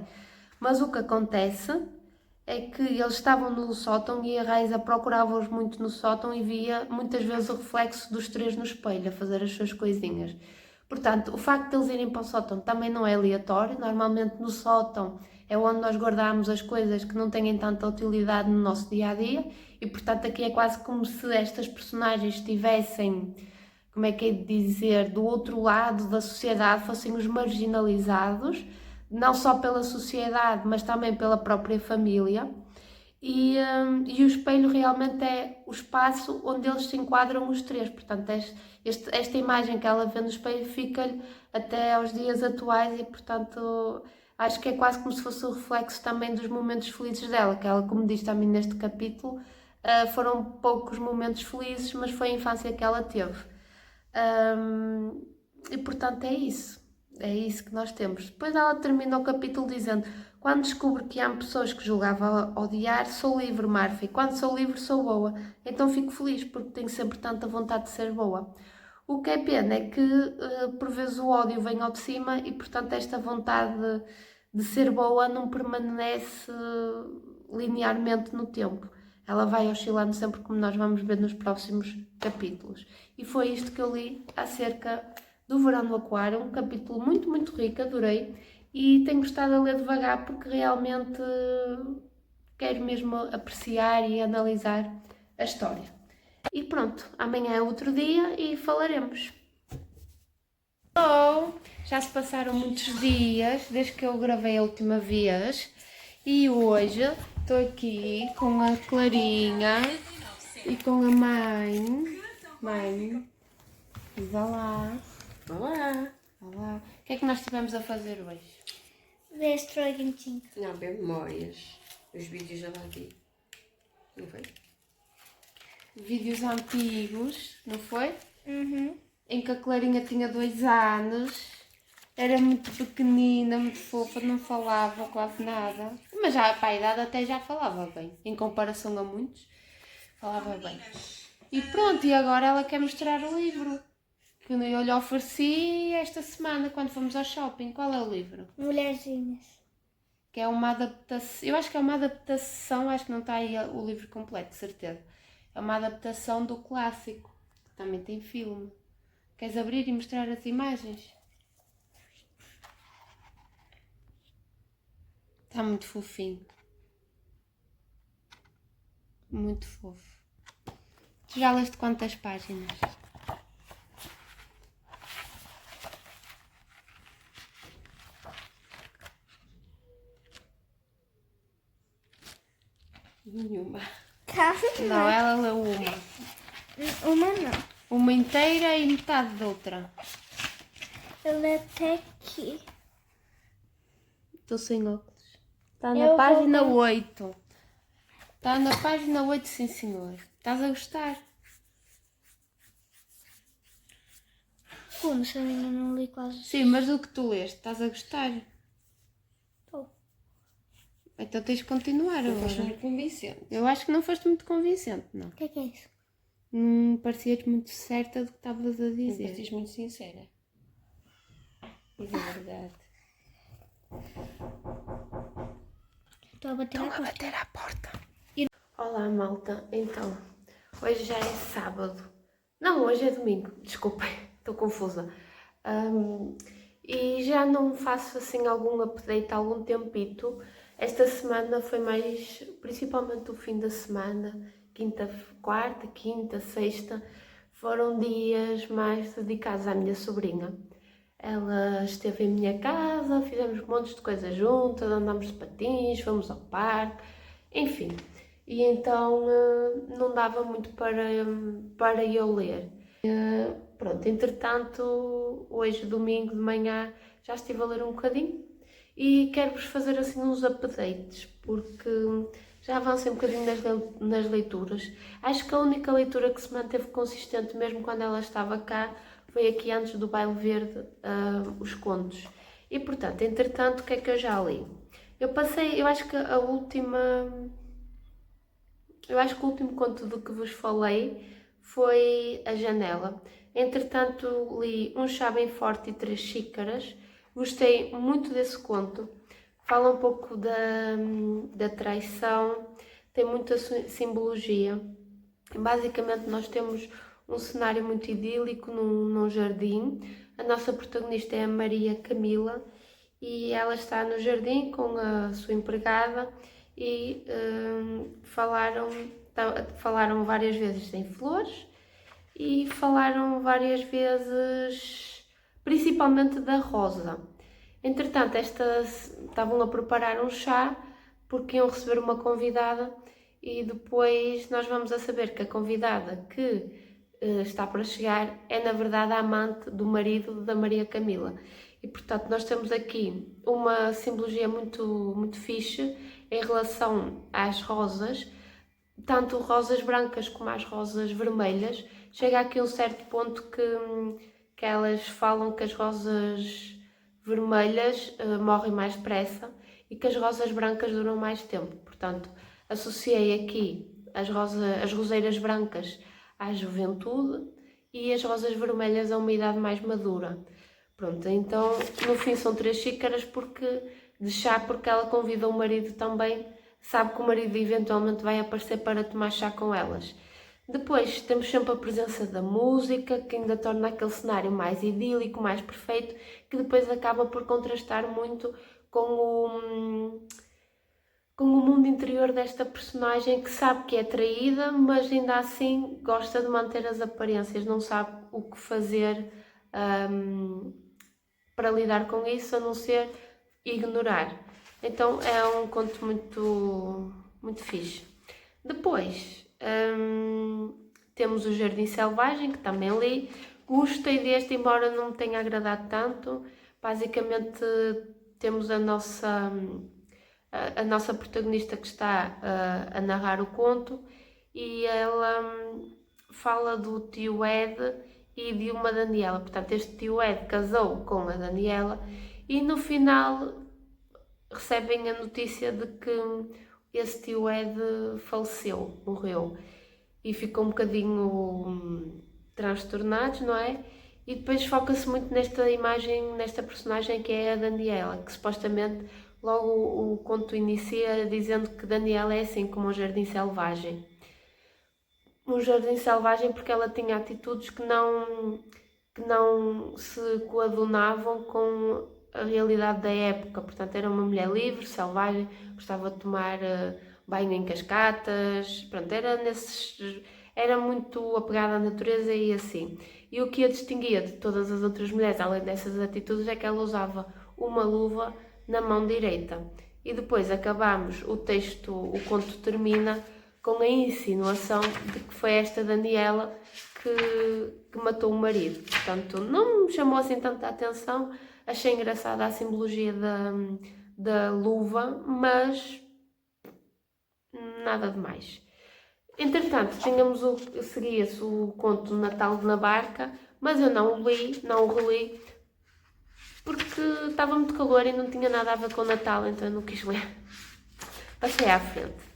Mas o que acontece é que eles estavam no sótão e a Raíza procurava-os muito no sótão e via muitas vezes o reflexo dos três no espelho a fazer as suas coisinhas. Portanto, o facto de eles irem para o sótão também não é aleatório. Normalmente no sótão é onde nós guardamos as coisas que não têm tanta utilidade no nosso dia a dia e, portanto, aqui é quase como se estas personagens estivessem, como é que é de dizer, do outro lado da sociedade, fossem os marginalizados, não só pela sociedade, mas também pela própria família. E o espelho realmente é o espaço onde eles se enquadram os três. Portanto, esta imagem que ela vê no espelho fica-lhe até aos dias atuais e, portanto, acho que é quase como se fosse o reflexo também dos momentos felizes dela, que ela, como diz também neste capítulo, foram poucos momentos felizes, mas foi a infância que ela teve. E, portanto, é isso. É isso que nós temos. Depois ela termina o capítulo dizendo: quando descubro que há pessoas que julgava odiar, sou livre, Murphy. Quando sou livre, sou boa. Então fico feliz, porque tenho sempre tanta vontade de ser boa. O que é pena é que, por vezes, o ódio vem ao de cima e, portanto, esta vontade de ser boa não permanece linearmente no tempo. Ela vai oscilando sempre, como nós vamos ver nos próximos capítulos. E foi isto que eu li acerca do Verão do Aquário, um capítulo muito, muito rico, adorei, e tenho gostado de ler devagar porque realmente quero mesmo apreciar e analisar a história. E pronto, amanhã é outro dia e falaremos. Hello! Já se passaram muitos dias desde que eu gravei a última vez e hoje estou aqui com a Clarinha e com a mãe. Mãe, diz olá. Olá! Olá. O que é que nós estivemos a fazer hoje? Ver Stranger Things. Não, bem memórias. Os vídeos já lá vi. Não foi? Vídeos antigos, não foi? Uhum. Em que a Clarinha tinha 2 anos, era muito pequenina, muito fofa, não falava quase nada. Mas já para a idade até já falava bem, em comparação a muitos, falava bem. E pronto, e agora ela quer mostrar o livro que eu lhe ofereci esta semana quando fomos ao shopping. Qual é o livro? Mulherzinhas. Que é uma adaptação, eu acho que é uma adaptação, acho que não está aí o livro completo, de certeza. É uma adaptação do clássico, que também tem filme. Queres abrir e mostrar as imagens? Está muito fofinho. Muito fofo. Tu já leste quantas páginas? Nenhuma. Calma. Não, ela leu uma. Uma não. Uma inteira e metade da outra. Eu leio até aqui. Estou sem óculos. Está na Eu página vou- 8. Está na página 8, sim senhor. Estás a gostar? Como se eu ainda não li quase. Sim, mas o que tu leste, estás a gostar? Estou. Então tens de continuar Não foste agora. muito convincente. Eu acho que não foste muito convincente, não. O que é isso? Parecias muito certa do que estavas a Não dizer. pareces muito sincera. Diz a verdade. Estou a bater a porta. à porta. Olá, malta. Então, hoje já é sábado. Não, hoje é domingo. Desculpem, estou confusa. E já não faço assim algum update há algum tempito. Esta semana foi mais, principalmente o fim da semana, quarta, quinta, sexta, foram dias mais dedicados à minha sobrinha. Ela esteve em minha casa, fizemos montes de coisas juntas, andámos de patins, fomos ao parque, enfim. E então não dava muito para eu ler. Pronto, entretanto, hoje, domingo de manhã, já estive a ler um bocadinho e quero-vos fazer assim uns updates, porque já avancei um bocadinho nas leituras. Acho que a única leitura que se manteve consistente, mesmo quando ela estava cá, foi aqui antes do Baile Verde, os contos. E portanto, entretanto, o que é que eu já li? Eu acho que o último conto do que vos falei foi A Janela. Entretanto, li Um Chá Bem Forte e 3 Xícaras. Gostei muito desse conto, fala um pouco da traição, tem muita simbologia. Basicamente nós temos um cenário muito idílico num jardim. A nossa protagonista é a Maria Camila e ela está no jardim com a sua empregada e falaram várias vezes em flores e falaram várias vezes principalmente da rosa. Entretanto, estavam a preparar um chá porque iam receber uma convidada e depois nós vamos a saber que a convidada que está para chegar é na verdade a amante do marido da Maria Camila. E portanto nós temos aqui uma simbologia muito, muito fixe em relação às rosas, tanto rosas brancas como as rosas vermelhas. Chega aqui um certo ponto que elas falam que as rosas vermelhas morrem mais depressa e que as rosas brancas duram mais tempo. Portanto, associei aqui as roseiras brancas à juventude e as rosas vermelhas a uma idade mais madura. Pronto, então no fim são 3 xícaras de chá porque ela convida o marido também, sabe que o marido eventualmente vai aparecer para tomar chá com elas. Depois temos sempre a presença da música, que ainda torna aquele cenário mais idílico, mais perfeito, que depois acaba por contrastar muito com o mundo interior desta personagem que sabe que é traída, mas ainda assim gosta de manter as aparências, não sabe o que fazer para lidar com isso, a não ser ignorar. Então é um conto muito, muito fixe. Depois temos o Jardim Selvagem, que também li. Gostei deste, embora não me tenha agradado tanto. Basicamente temos a nossa protagonista que está a narrar o conto e ela fala do tio Ed e de uma Daniela. Portanto, este tio Ed casou com a Daniela e no final recebem a notícia de que esse tio Ed faleceu, morreu. E ficam um bocadinho transtornados, não é? E depois foca-se muito nesta imagem, nesta personagem que é a Daniela, que supostamente logo o conto inicia dizendo que Daniela é assim como um jardim selvagem. Um jardim selvagem porque ela tinha atitudes que não se coadunavam com a realidade da época. Portanto, era uma mulher livre, selvagem, gostava de tomar banho em cascatas, pronto, era muito apegada à natureza e assim. E o que a distinguia de todas as outras mulheres, além dessas atitudes, é que ela usava uma luva na mão direita. E depois acabamos o conto termina com a insinuação de que foi esta Daniela que matou o marido. Portanto, não me chamou assim tanta atenção, achei engraçada a simbologia da luva, mas nada de mais. Entretanto, seguia-se o conto Natal na Barca, mas eu não o li, não o reli, porque estava muito calor e não tinha nada a ver com o Natal, então eu não quis ler. Passei à frente.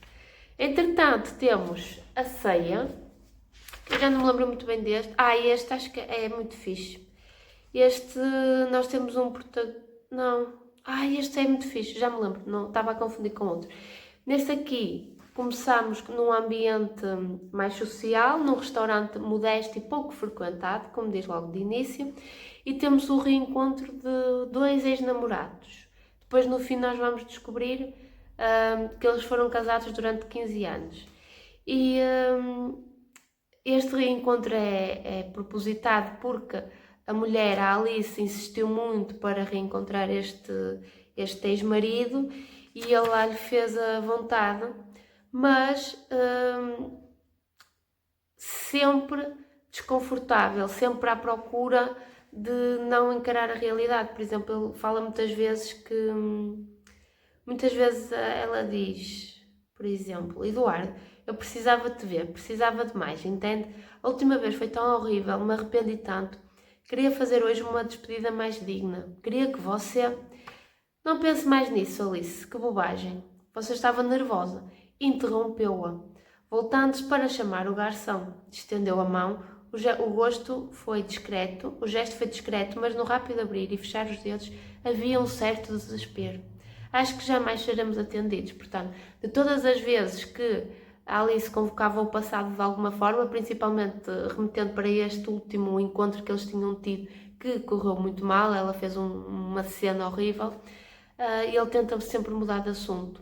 Entretanto, temos a Ceia, que eu já não me lembro muito bem deste. Este acho que é muito fixe. Este, nós temos um protagonista... Não. Este é muito fixe, já me lembro, não estava a confundir com outro. Neste aqui, começamos num ambiente mais social, num restaurante modesto e pouco frequentado, como diz logo de início, e temos o reencontro de 2 ex-namorados. Depois, no fim, nós vamos descobrir que eles foram casados durante 15 anos. E este reencontro é propositado porque a mulher, a Alice, insistiu muito para reencontrar este ex-marido e ele lá lhe fez a vontade, mas sempre desconfortável, sempre à procura de não encarar a realidade. Por exemplo, ele fala muitas vezes ela diz, por exemplo, Eduardo, eu precisava de te ver, precisava de mais, entende? A última vez foi tão horrível, me arrependi tanto. Queria fazer hoje uma despedida mais digna. Queria que você... Não pense mais nisso, Alice, que bobagem. Você estava nervosa. Interrompeu-a. Voltando-se para chamar o garçom. Estendeu a mão. O gesto foi discreto, mas no rápido abrir e fechar os dedos havia um certo desespero. acho que jamais seremos atendidos. Portanto, de todas as vezes que a Alice convocava o passado de alguma forma, principalmente remetendo para este último encontro que eles tinham tido, que correu muito mal, ela fez uma cena horrível, ele tenta sempre mudar de assunto.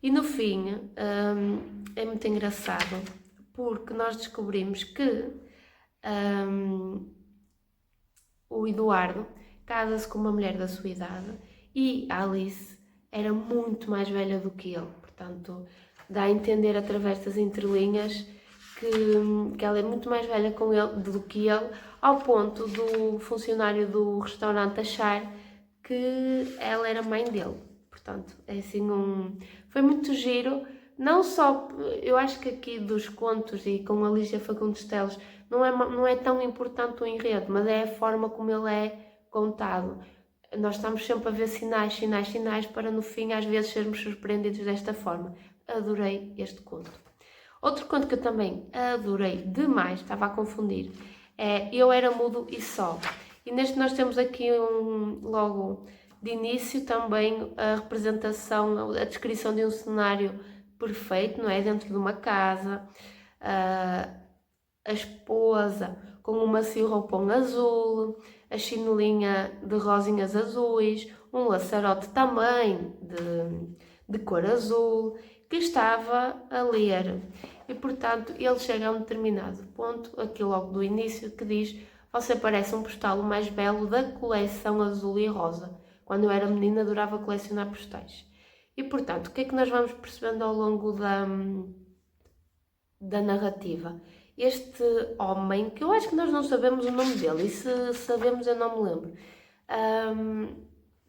E no fim, é muito engraçado, porque nós descobrimos que o Eduardo casa-se com uma mulher da sua idade e a Alice era muito mais velha do que ele. Portanto, dá a entender através das entrelinhas que ela é muito mais velha do que ele, ao ponto do funcionário do restaurante achar que ela era mãe dele. Portanto, é assim foi muito giro. Não só, eu acho que aqui dos contos e com a Lígia Fagundes Teles não é tão importante o enredo, mas é a forma como ele é contado. Nós estamos sempre a ver sinais para no fim às vezes sermos surpreendidos desta forma. Adorei este conto. Outro conto que eu também adorei demais, estava a confundir, é Eu Era Mudo e Só. E neste nós temos aqui logo de início também a representação, a descrição de um cenário perfeito, não é? Dentro de uma casa, a esposa com um macio roupão azul, a chinelinha de rosinhas azuis, um laçarote também de cor azul, que estava a ler. E, portanto, ele chega a um determinado ponto, aqui logo do início, que diz: você parece um postalo mais belo da coleção azul e rosa. Quando eu era menina adorava colecionar postais. E, portanto, o que é que nós vamos percebendo ao longo da narrativa? Este homem, que eu acho que nós não sabemos o nome dele, e se sabemos eu não me lembro,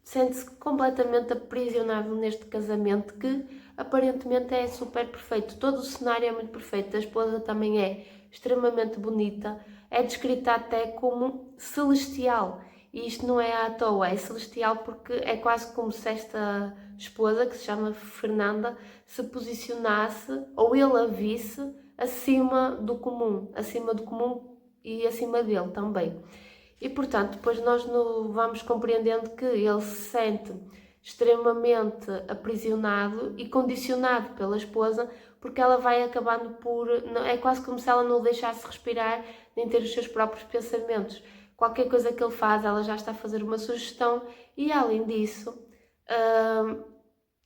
sente-se completamente aprisionado neste casamento que aparentemente é super perfeito. Todo o cenário é muito perfeito, a esposa também é extremamente bonita, é descrita até como celestial. E isto não é à toa, é celestial porque é quase como se esta esposa, que se chama Fernanda, se posicionasse, ou ele a visse, acima do comum e acima dele também. E, portanto, depois nós vamos compreendendo que ele se sente extremamente aprisionado e condicionado pela esposa, porque ela vai acabando por... É quase como se ela não o deixasse respirar, nem ter os seus próprios pensamentos. Qualquer coisa que ele faz, ela já está a fazer uma sugestão e, além disso,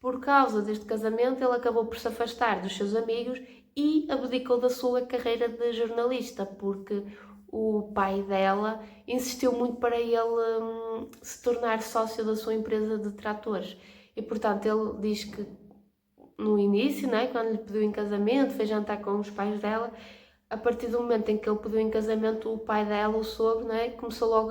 por causa deste casamento, ele acabou por se afastar dos seus amigos e abdicou da sua carreira de jornalista, porque o pai dela insistiu muito para ele se tornar sócio da sua empresa de tratores. E, portanto, ele diz que no início, né, quando lhe pediu em casamento, foi jantar com os pais dela, a partir do momento em que ele pediu em casamento, o pai dela, o sogro, né, começou logo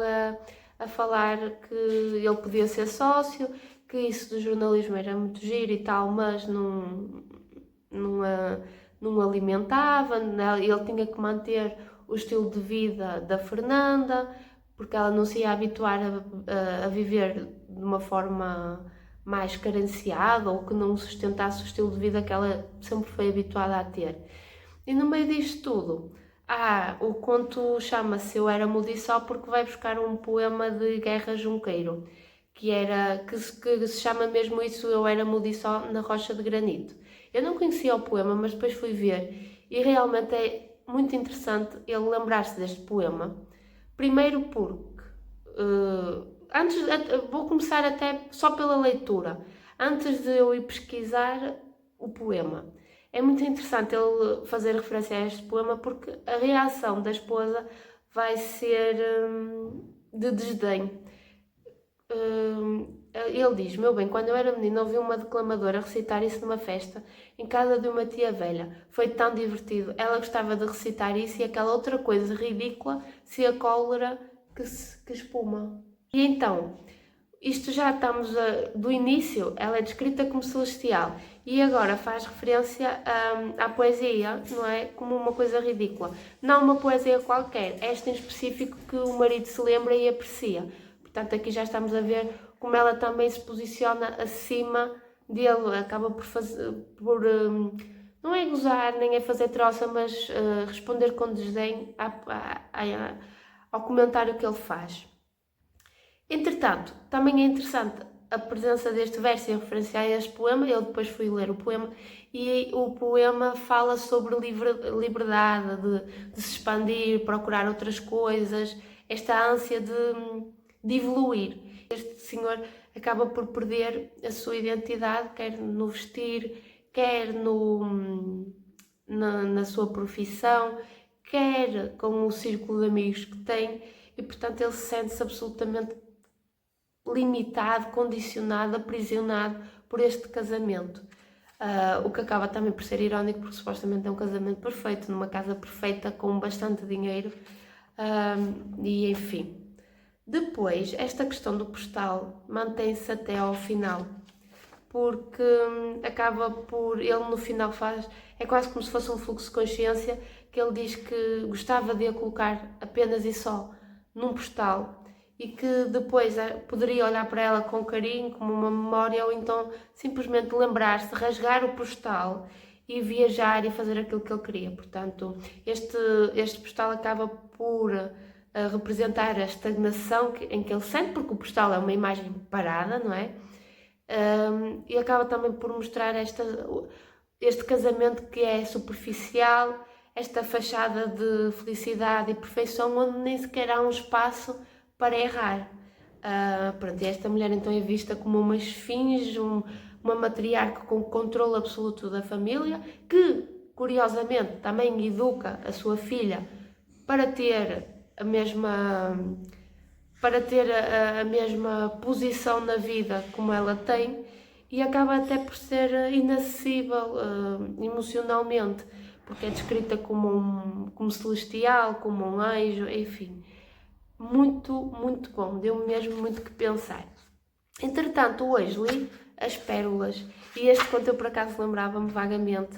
a falar que ele podia ser sócio, que isso do jornalismo era muito giro e tal, mas não alimentava, ele tinha que manter o estilo de vida da Fernanda, porque ela não se ia habituar a viver de uma forma mais carenciada ou que não sustentasse o estilo de vida que ela sempre foi habituada a ter. E no meio disto tudo, o conto chama-se Eu Era Mudo e Só porque vai buscar um poema de Guerra Junqueiro, que se chama mesmo isso, Eu Era Mudo e Só na Rocha de Granito. Eu não conhecia o poema, mas depois fui ver e realmente é muito interessante ele lembrar-se deste poema. Primeiro porque, vou começar até só pela leitura, antes de eu ir pesquisar o poema. É muito interessante ele fazer referência a este poema porque a reação da esposa vai ser de desdém. Ele diz: meu bem, quando eu era menino ouvi uma declamadora recitar isso numa festa em casa de uma tia velha. Foi tão divertido. Ela gostava de recitar isso e aquela outra coisa ridícula se a cólera que espuma. E então, isto já estamos do início, ela é descrita como celestial e agora faz referência à poesia, não é? Como uma coisa ridícula. Não uma poesia qualquer, esta em específico que o marido se lembra e aprecia. Portanto, aqui já estamos a ver como ela também se posiciona acima dele, acaba por fazer, não é gozar, nem é fazer troça, mas responder com desdém ao comentário que ele faz. Entretanto, também é interessante a presença deste verso em referência a este poema. Eu depois fui ler o poema e o poema fala sobre liberdade, de se expandir, procurar outras coisas, esta ânsia de evoluir. Este senhor acaba por perder a sua identidade, quer no vestir, quer na sua profissão, quer com o círculo de amigos que tem, e portanto ele sente-se absolutamente limitado, condicionado, aprisionado por este casamento. O que acaba também por ser irónico, porque supostamente é um casamento perfeito, numa casa perfeita, com bastante dinheiro, e enfim. Depois, esta questão do postal mantém-se até ao final, porque acaba por, ele no final faz, é quase como se fosse um fluxo de consciência, que ele diz que gostava de a colocar apenas e só num postal, e que depois poderia olhar para ela com carinho, como uma memória, ou então simplesmente lembrar-se, rasgar o postal e viajar e fazer aquilo que ele queria. Portanto, este postal acaba por representar a estagnação em que ele sente, porque o postal é uma imagem parada, não é? E acaba também por mostrar este casamento que é superficial, esta fachada de felicidade e perfeição, onde nem sequer há um espaço para errar. Pronto, esta mulher então é vista como uma esfinge, uma matriarca com controle absoluto da família, que, curiosamente, também educa a sua filha para ter a mesma posição na vida como ela tem, e acaba até por ser inacessível emocionalmente, porque é descrita como celestial, como um anjo, enfim. Muito, muito bom, deu-me mesmo muito que pensar. Entretanto, hoje li As Pérolas, e este conto eu por acaso lembrava-me vagamente.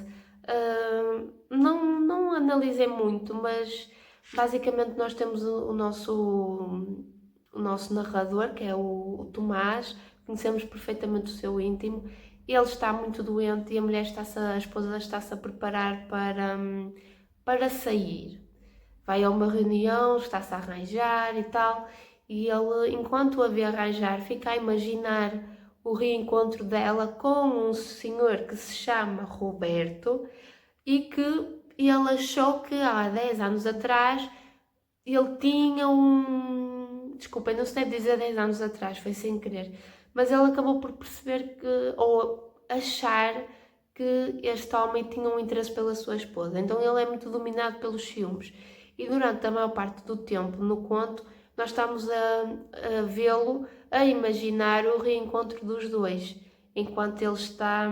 Não analisei muito, mas basicamente nós temos o nosso narrador, que é o Tomás, conhecemos perfeitamente o seu íntimo. Ele está muito doente e a esposa está-se a preparar para sair. Vai a uma reunião, está-se a arranjar e tal, e ele, enquanto a vê arranjar, fica a imaginar o reencontro dela com um senhor que se chama Roberto, e que ele achou que há 10 anos atrás ele tinha Desculpem, não se deve dizer 10 anos atrás, foi sem querer, mas ele acabou por perceber ou achar que este homem tinha um interesse pela sua esposa. Então ele é muito dominado pelos ciúmes. E durante a maior parte do tempo no conto, nós estamos a vê-lo, a imaginar o reencontro dos dois, enquanto ele está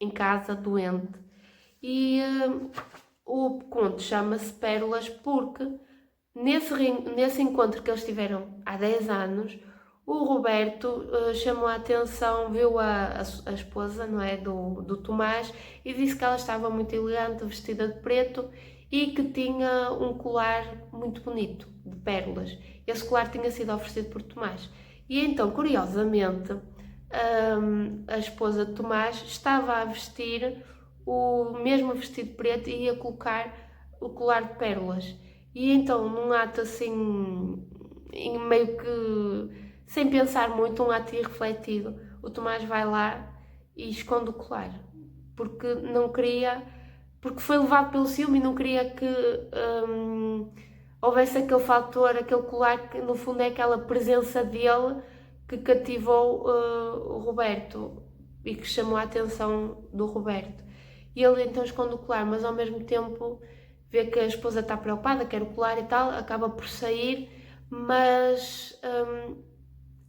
em casa doente. E o conto chama-se Pérolas porque nesse encontro que eles tiveram há 10 anos, o Roberto chamou a atenção, viu a esposa, não é, do Tomás, e disse que ela estava muito elegante, vestida de preto, e que tinha um colar muito bonito, de pérolas. Esse colar tinha sido oferecido por Tomás. E então, curiosamente, a esposa de Tomás estava a vestir o mesmo vestido preto e ia colocar o colar de pérolas. E então, num ato assim, meio que sem pensar muito, um ato irrefletido, o Tomás vai lá e esconde o colar. Porque não queria... Porque foi levado pelo ciúme e não queria que houvesse aquele fator, aquele colar, que no fundo é aquela presença dele que cativou o Roberto e que chamou a atenção do Roberto. E ele então esconde o colar, mas ao mesmo tempo vê que a esposa está preocupada, quer o colar e tal, acaba por sair, mas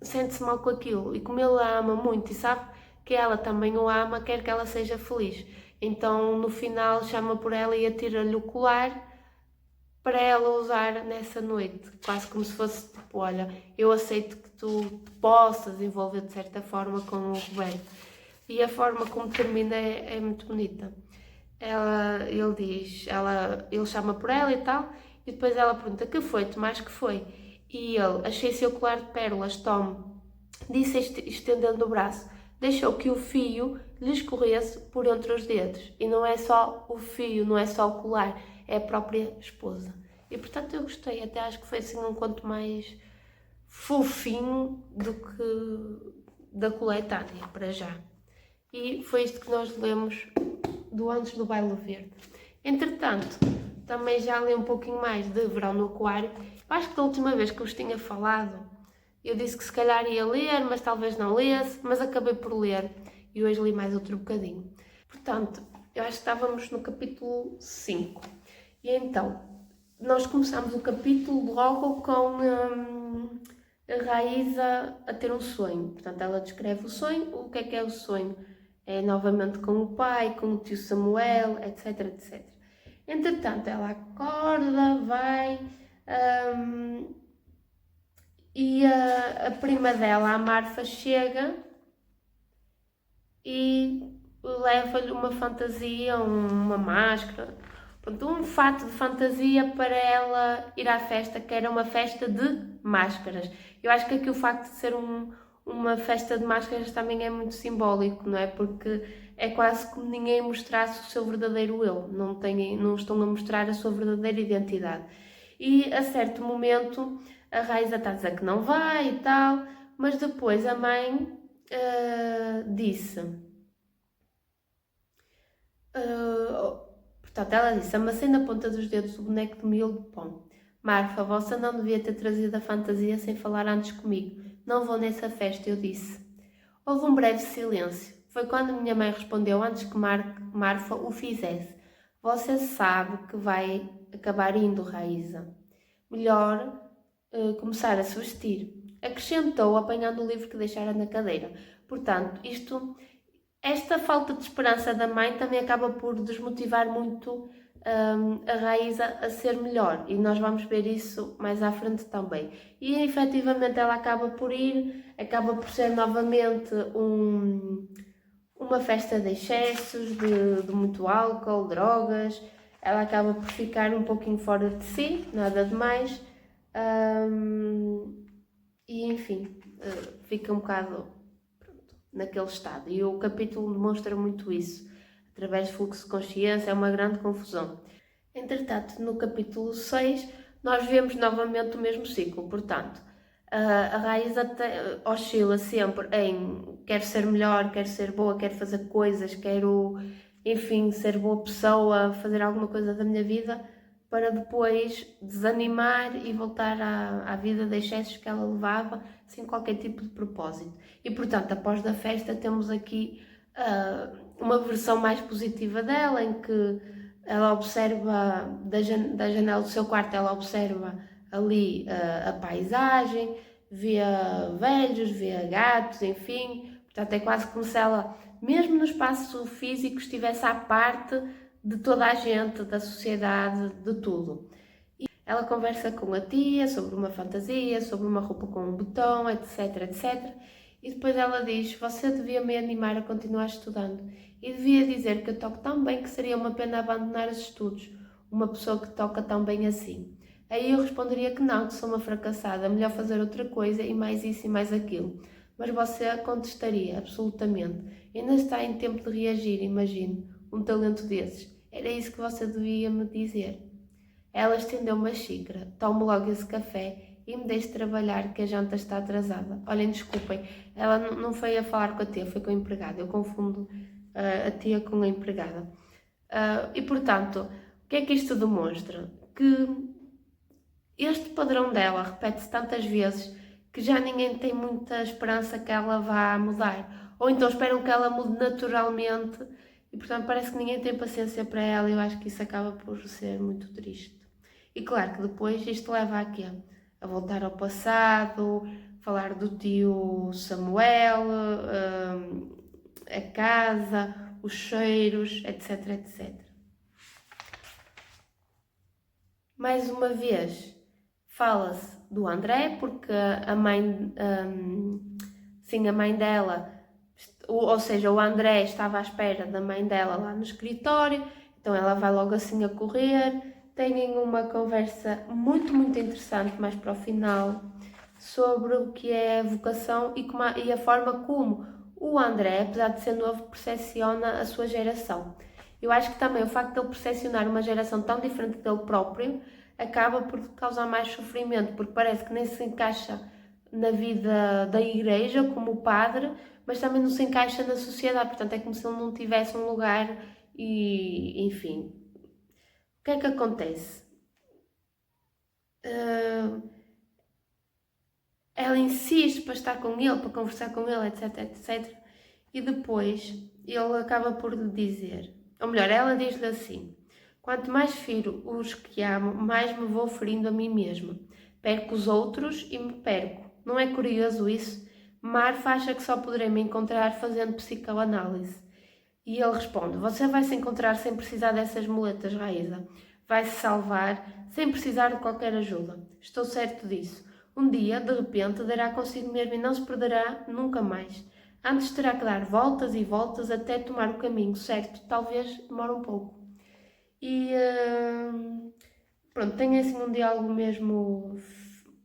sente-se mal com aquilo. E como ele a ama muito e sabe que ela também o ama, quer que ela seja feliz. Então, no final, chama por ela e atira-lhe o colar para ela usar nessa noite. Quase como se fosse, tipo, olha, eu aceito que tu te possas envolver de certa forma com o Roberto. E a forma como termina é muito bonita. Ele chama por ela e tal, e depois ela pergunta, que foi, Tomás, que foi? E ele, achei seu colar de pérolas, tome. Disse estendendo o braço. Deixou que o fio lhe escorresse por entre os dedos. E não é só o fio, não é só o colar, é a própria esposa. E portanto eu gostei, até acho que foi assim um conto mais fofinho do da coletânea, para já. E foi isto que nós lemos do Antes do Baile Verde. Entretanto, também já li um pouquinho mais de Verão no Aquário. Eu acho que da última vez que eu vos tinha falado, eu disse que se calhar ia ler, mas talvez não lesse, mas acabei por ler. E hoje li mais outro bocadinho. Portanto, eu acho que estávamos no capítulo 5. E então, nós começamos o capítulo logo com a Raíza a ter um sonho. Portanto, ela descreve o sonho. O que é o sonho? É novamente com o pai, com o tio Samuel, etc, etc. Entretanto, ela acorda, vai... e a prima dela, a Marfa, chega e leva-lhe uma fantasia, uma máscara, pronto, um fato de fantasia para ela ir à festa, que era uma festa de máscaras. Eu acho que aqui o facto de ser uma festa de máscaras também é muito simbólico, não é? Porque é quase como ninguém mostrasse o seu verdadeiro eu, não estão a mostrar a sua verdadeira identidade. E a certo momento a Raíza está a dizer que não vai e tal, mas depois a mãe disse... portanto, ela disse: amacei na ponta dos dedos o boneco de miolo de pão. Marfa, você não devia ter trazido a fantasia sem falar antes comigo. Não vou nessa festa, eu disse. Houve um breve silêncio. Foi quando minha mãe respondeu antes que Marfa o fizesse. Você sabe que vai acabar indo, Raíza. Melhor começar a se vestir. Acrescentou, apanhando o livro que deixara na cadeira. Portanto, esta falta de esperança da mãe também acaba por desmotivar muito a Raíza a ser melhor. E nós vamos ver isso mais à frente também. E efetivamente ela acaba por ir, acaba por ser novamente uma festa de excessos, de muito álcool, drogas. Ela acaba por ficar um pouquinho fora de si, nada de mais. E enfim, fica um bocado naquele estado. E o capítulo demonstra muito isso. Através de fluxo de consciência, é uma grande confusão. Entretanto, no capítulo 6, nós vemos novamente o mesmo ciclo. Portanto, a Raíza oscila sempre em quero ser melhor, quero ser boa, quero fazer coisas, quero, enfim, ser boa pessoa, fazer alguma coisa da minha vida, para depois desanimar e voltar à vida de excessos que ela levava, sem qualquer tipo de propósito. E, portanto, após da festa, temos aqui uma versão mais positiva dela, em que ela observa, da janela do seu quarto, ela observa ali a paisagem, vê velhos, vê gatos, enfim. Portanto, é quase como se ela, mesmo no espaço físico, estivesse à parte de toda a gente, da sociedade, de tudo. E ela conversa com a tia sobre uma fantasia, sobre uma roupa com um botão, etc, etc. E depois ela diz: você devia me animar a continuar estudando. E devia dizer que eu toco tão bem que seria uma pena abandonar os estudos. Uma pessoa que toca tão bem assim. Aí eu responderia que não, que sou uma fracassada. Melhor fazer outra coisa e mais isso e mais aquilo. Mas você contestaria, absolutamente. Ainda está em tempo de reagir, imagino. Um talento desses. Era isso que você devia me dizer. Ela estendeu uma xícara. Tomo logo esse café e me deixe trabalhar, que a janta está atrasada. Olhem, desculpem, ela não foi a falar com a tia, foi com a empregada. Eu confundo a tia com a empregada. E portanto, o que é que isto demonstra? Que este padrão dela repete-se tantas vezes que já ninguém tem muita esperança que ela vá mudar. Ou então esperam que ela mude naturalmente e, portanto, parece que ninguém tem paciência para ela e eu acho que isso acaba por ser muito triste. E claro que depois isto leva a quê? A voltar ao passado, falar do tio Samuel, a casa, os cheiros, etc, etc. Mais uma vez, fala-se do André, porque a mãe, a mãe dela, ou seja, o André estava à espera da mãe dela lá no escritório, então ela vai logo assim a correr, têm uma conversa muito, muito interessante mais para o final, sobre o que é a vocação e a forma como o André, apesar de ser novo, percepciona a sua geração. Eu acho que também o facto de ele percepcionar uma geração tão diferente dele próprio acaba por causar mais sofrimento, porque parece que nem se encaixa na vida da igreja como padre, mas também não se encaixa na sociedade, portanto é como se ele não tivesse um lugar e, enfim. O que é que acontece? Ela insiste para estar com ele, para conversar com ele, etc, etc. E depois ele acaba por lhe dizer, ou melhor, ela diz-lhe assim: quanto mais firo os que amo, mais me vou ferindo a mim mesma. Perco os outros e me perco. Não é curioso isso? Marfa acha que só poderei me encontrar fazendo psicoanálise. E ele responde: você vai se encontrar sem precisar dessas muletas, Raíza. Vai se salvar sem precisar de qualquer ajuda. Estou certo disso. Um dia, de repente, dará consigo mesmo e não se perderá nunca mais. Antes terá que dar voltas e voltas até tomar o caminho certo. Talvez demore um pouco. E pronto, tem assim um diálogo mesmo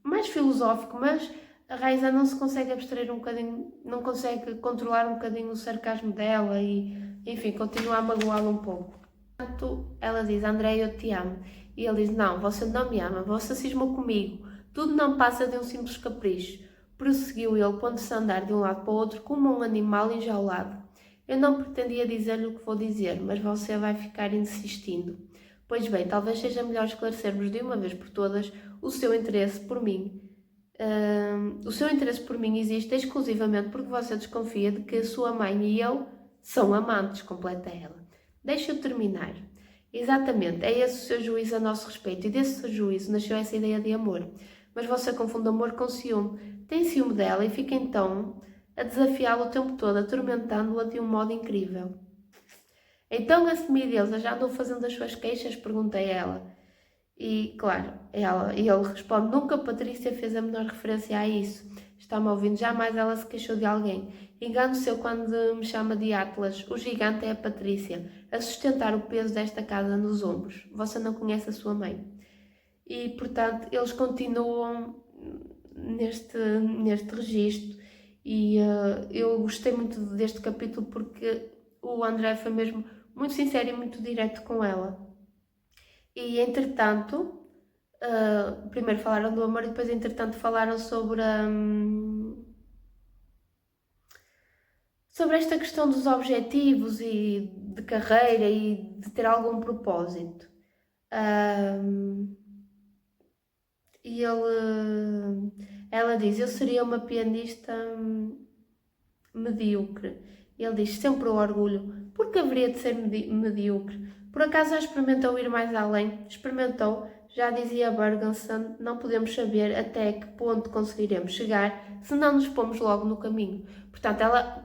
mais filosófico, mas a Raíza não se consegue abstrair um bocadinho, não consegue controlar um bocadinho o sarcasmo dela e, enfim, continua a magoá-la um pouco. Portanto, ela diz: André, eu te amo. E ele diz: não, você não me ama, você cismou comigo. Tudo não passa de um simples capricho. Prosseguiu ele, pondo-se a andar de um lado para o outro como um animal enjaulado. Eu não pretendia dizer-lhe o que vou dizer, mas você vai ficar insistindo. Pois bem, talvez seja melhor esclarecermos de uma vez por todas o seu interesse por mim. O seu interesse por mim existe exclusivamente porque você desconfia de que a sua mãe e eu são amantes, completa ela. Deixa-eu terminar. Exatamente, é esse o seu juízo a nosso respeito e desse seu juízo nasceu essa ideia de amor. Mas você confunde amor com ciúme. Tem ciúme dela e fica então a desafiá-la o tempo todo, atormentando-a de um modo incrível. Então a semideusa já andou fazendo as suas queixas? Perguntei ela. E, claro, ele responde: nunca Patrícia fez a menor referência a isso. Está-me ouvindo, jamais ela se queixou de alguém. Engano-se eu quando me chama de Atlas. O gigante é a Patrícia, a sustentar o peso desta casa nos ombros. Você não conhece a sua mãe. E, portanto, eles continuam neste registro. E eu gostei muito deste capítulo porque o André foi mesmo muito sincero e muito direto com ela. E, entretanto, primeiro falaram do amor e depois, entretanto, falaram sobre esta questão dos objetivos e de carreira e de ter algum propósito. E ela diz: eu seria uma pianista medíocre. E ele diz: sempre o orgulho. Por que haveria de ser medíocre? Por acaso já experimentou ir mais além? Experimentou, já dizia Bergson, não podemos saber até que ponto conseguiremos chegar se não nos pomos logo no caminho. Portanto, ela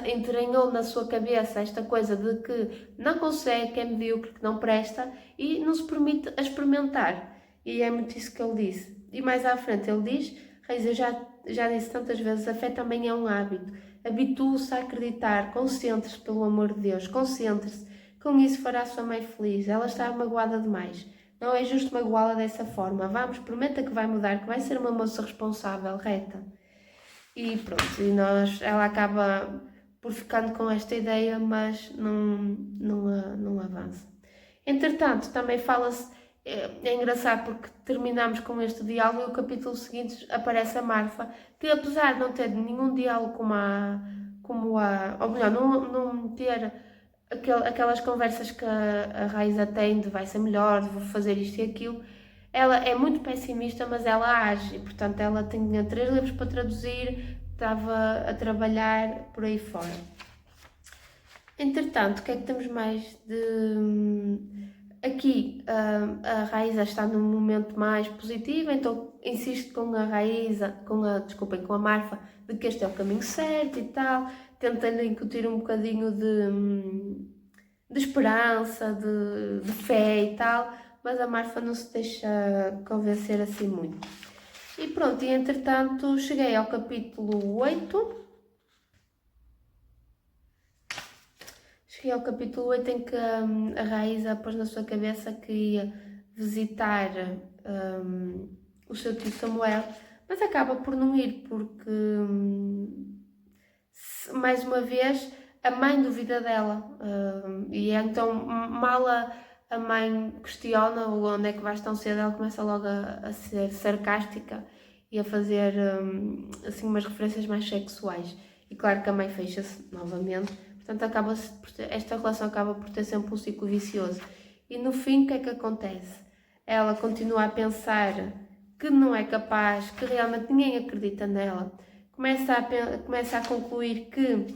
entranhou na sua cabeça esta coisa de que não consegue, que é medíocre, que não presta e não se permite a experimentar. E é muito isso que ele disse. E mais à frente ele diz: Reis, eu já disse tantas vezes, a fé também é um hábito. Habitue-se a acreditar, concentre-se pelo amor de Deus, concentre-se. Com isso fará a sua mãe feliz. Ela está magoada demais. Não é justo magoá-la dessa forma. Vamos, prometa que vai mudar, que vai ser uma moça responsável, reta. E pronto, ela acaba por ficando com esta ideia, mas não avança. Entretanto, também fala-se, é engraçado porque terminamos com este diálogo e o capítulo seguinte aparece a Marfa, que apesar de não ter nenhum diálogo ou melhor, não ter aquelas conversas que a Raíza tem de vai ser melhor, de vou fazer isto e aquilo, ela é muito pessimista, mas ela age, portanto ela tinha 3 livros para traduzir, estava a trabalhar por aí fora. Entretanto, o que é que temos mais de... Aqui a Raíza está num momento mais positivo, então insisto com a Marfa, de que este é o caminho certo e tal, tentando incutir um bocadinho de esperança, de fé e tal, mas a Marfa não se deixa convencer assim muito. E pronto, e entretanto cheguei ao capítulo 8. Cheguei ao capítulo 8 em que a Raíza pôs na sua cabeça que ia visitar o seu tio Samuel, mas acaba por não ir porque, mais uma vez, a mãe duvida dela. E então, mal a mãe questiona onde é que vais tão cedo, ela começa logo a ser sarcástica e a fazer assim umas referências mais sexuais. E claro que a mãe fecha-se novamente, portanto esta relação acaba por ter sempre um ciclo vicioso. E no fim, o que é que acontece? Ela continua a pensar que não é capaz, que realmente ninguém acredita nela, começa a concluir que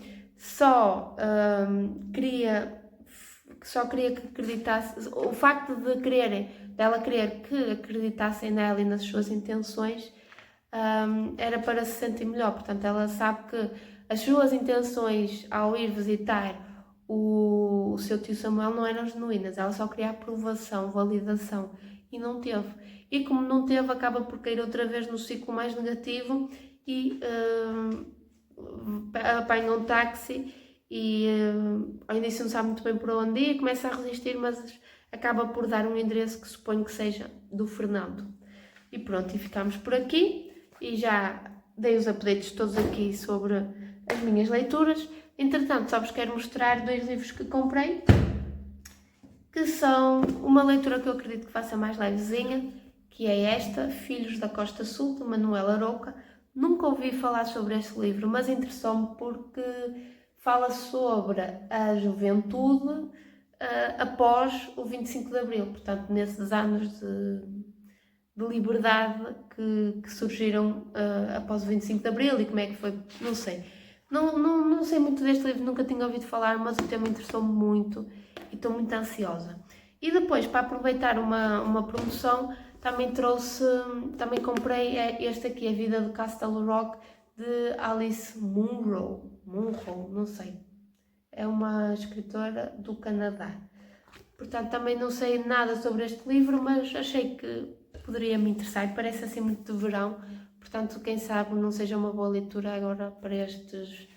queria que acreditasse, o facto dela querer que acreditassem nela e nas suas intenções, era para se sentir melhor. Portanto, ela sabe que as suas intenções ao ir visitar o seu tio Samuel não eram genuínas, ela só queria aprovação, validação, e não teve. E como não teve, acaba por cair outra vez no ciclo mais negativo e apanha um táxi e ao início não sabe muito bem por onde ir, começa a resistir, mas acaba por dar um endereço que suponho que seja do Fernando. E pronto, e ficamos por aqui, e já dei os updates todos aqui sobre as minhas leituras. Entretanto, só vos quero mostrar 2 livros que comprei, que são uma leitura que eu acredito que faça mais levezinha, que é esta, Filhos da Costa Sul, de Manuel Arouca. Nunca ouvi falar sobre este livro, mas interessou-me porque fala sobre a juventude após o 25 de Abril, portanto, nesses anos de liberdade que surgiram após o 25 de Abril e como é que foi, não sei. Não sei muito deste livro, nunca tinha ouvido falar, mas o tema interessou-me muito e estou muito ansiosa. E depois, para aproveitar uma promoção, também comprei este aqui, A Vida do Castelo Rock, de Alice Munro, não sei. É uma escritora do Canadá. Portanto, também não sei nada sobre este livro, mas achei que poderia me interessar e parece assim muito de verão. Portanto, quem sabe não seja uma boa leitura agora para estas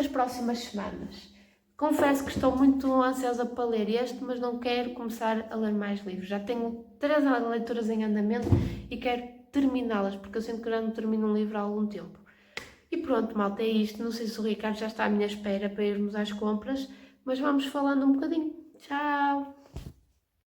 próximas semanas. Confesso que estou muito ansiosa para ler este, mas não quero começar a ler mais livros. Já tenho 3 leituras em andamento e quero terminá-las, porque eu sinto que já não termino um livro há algum tempo. E pronto, malta, é isto. Não sei se o Ricardo já está à minha espera para irmos às compras, mas vamos falando um bocadinho. Tchau!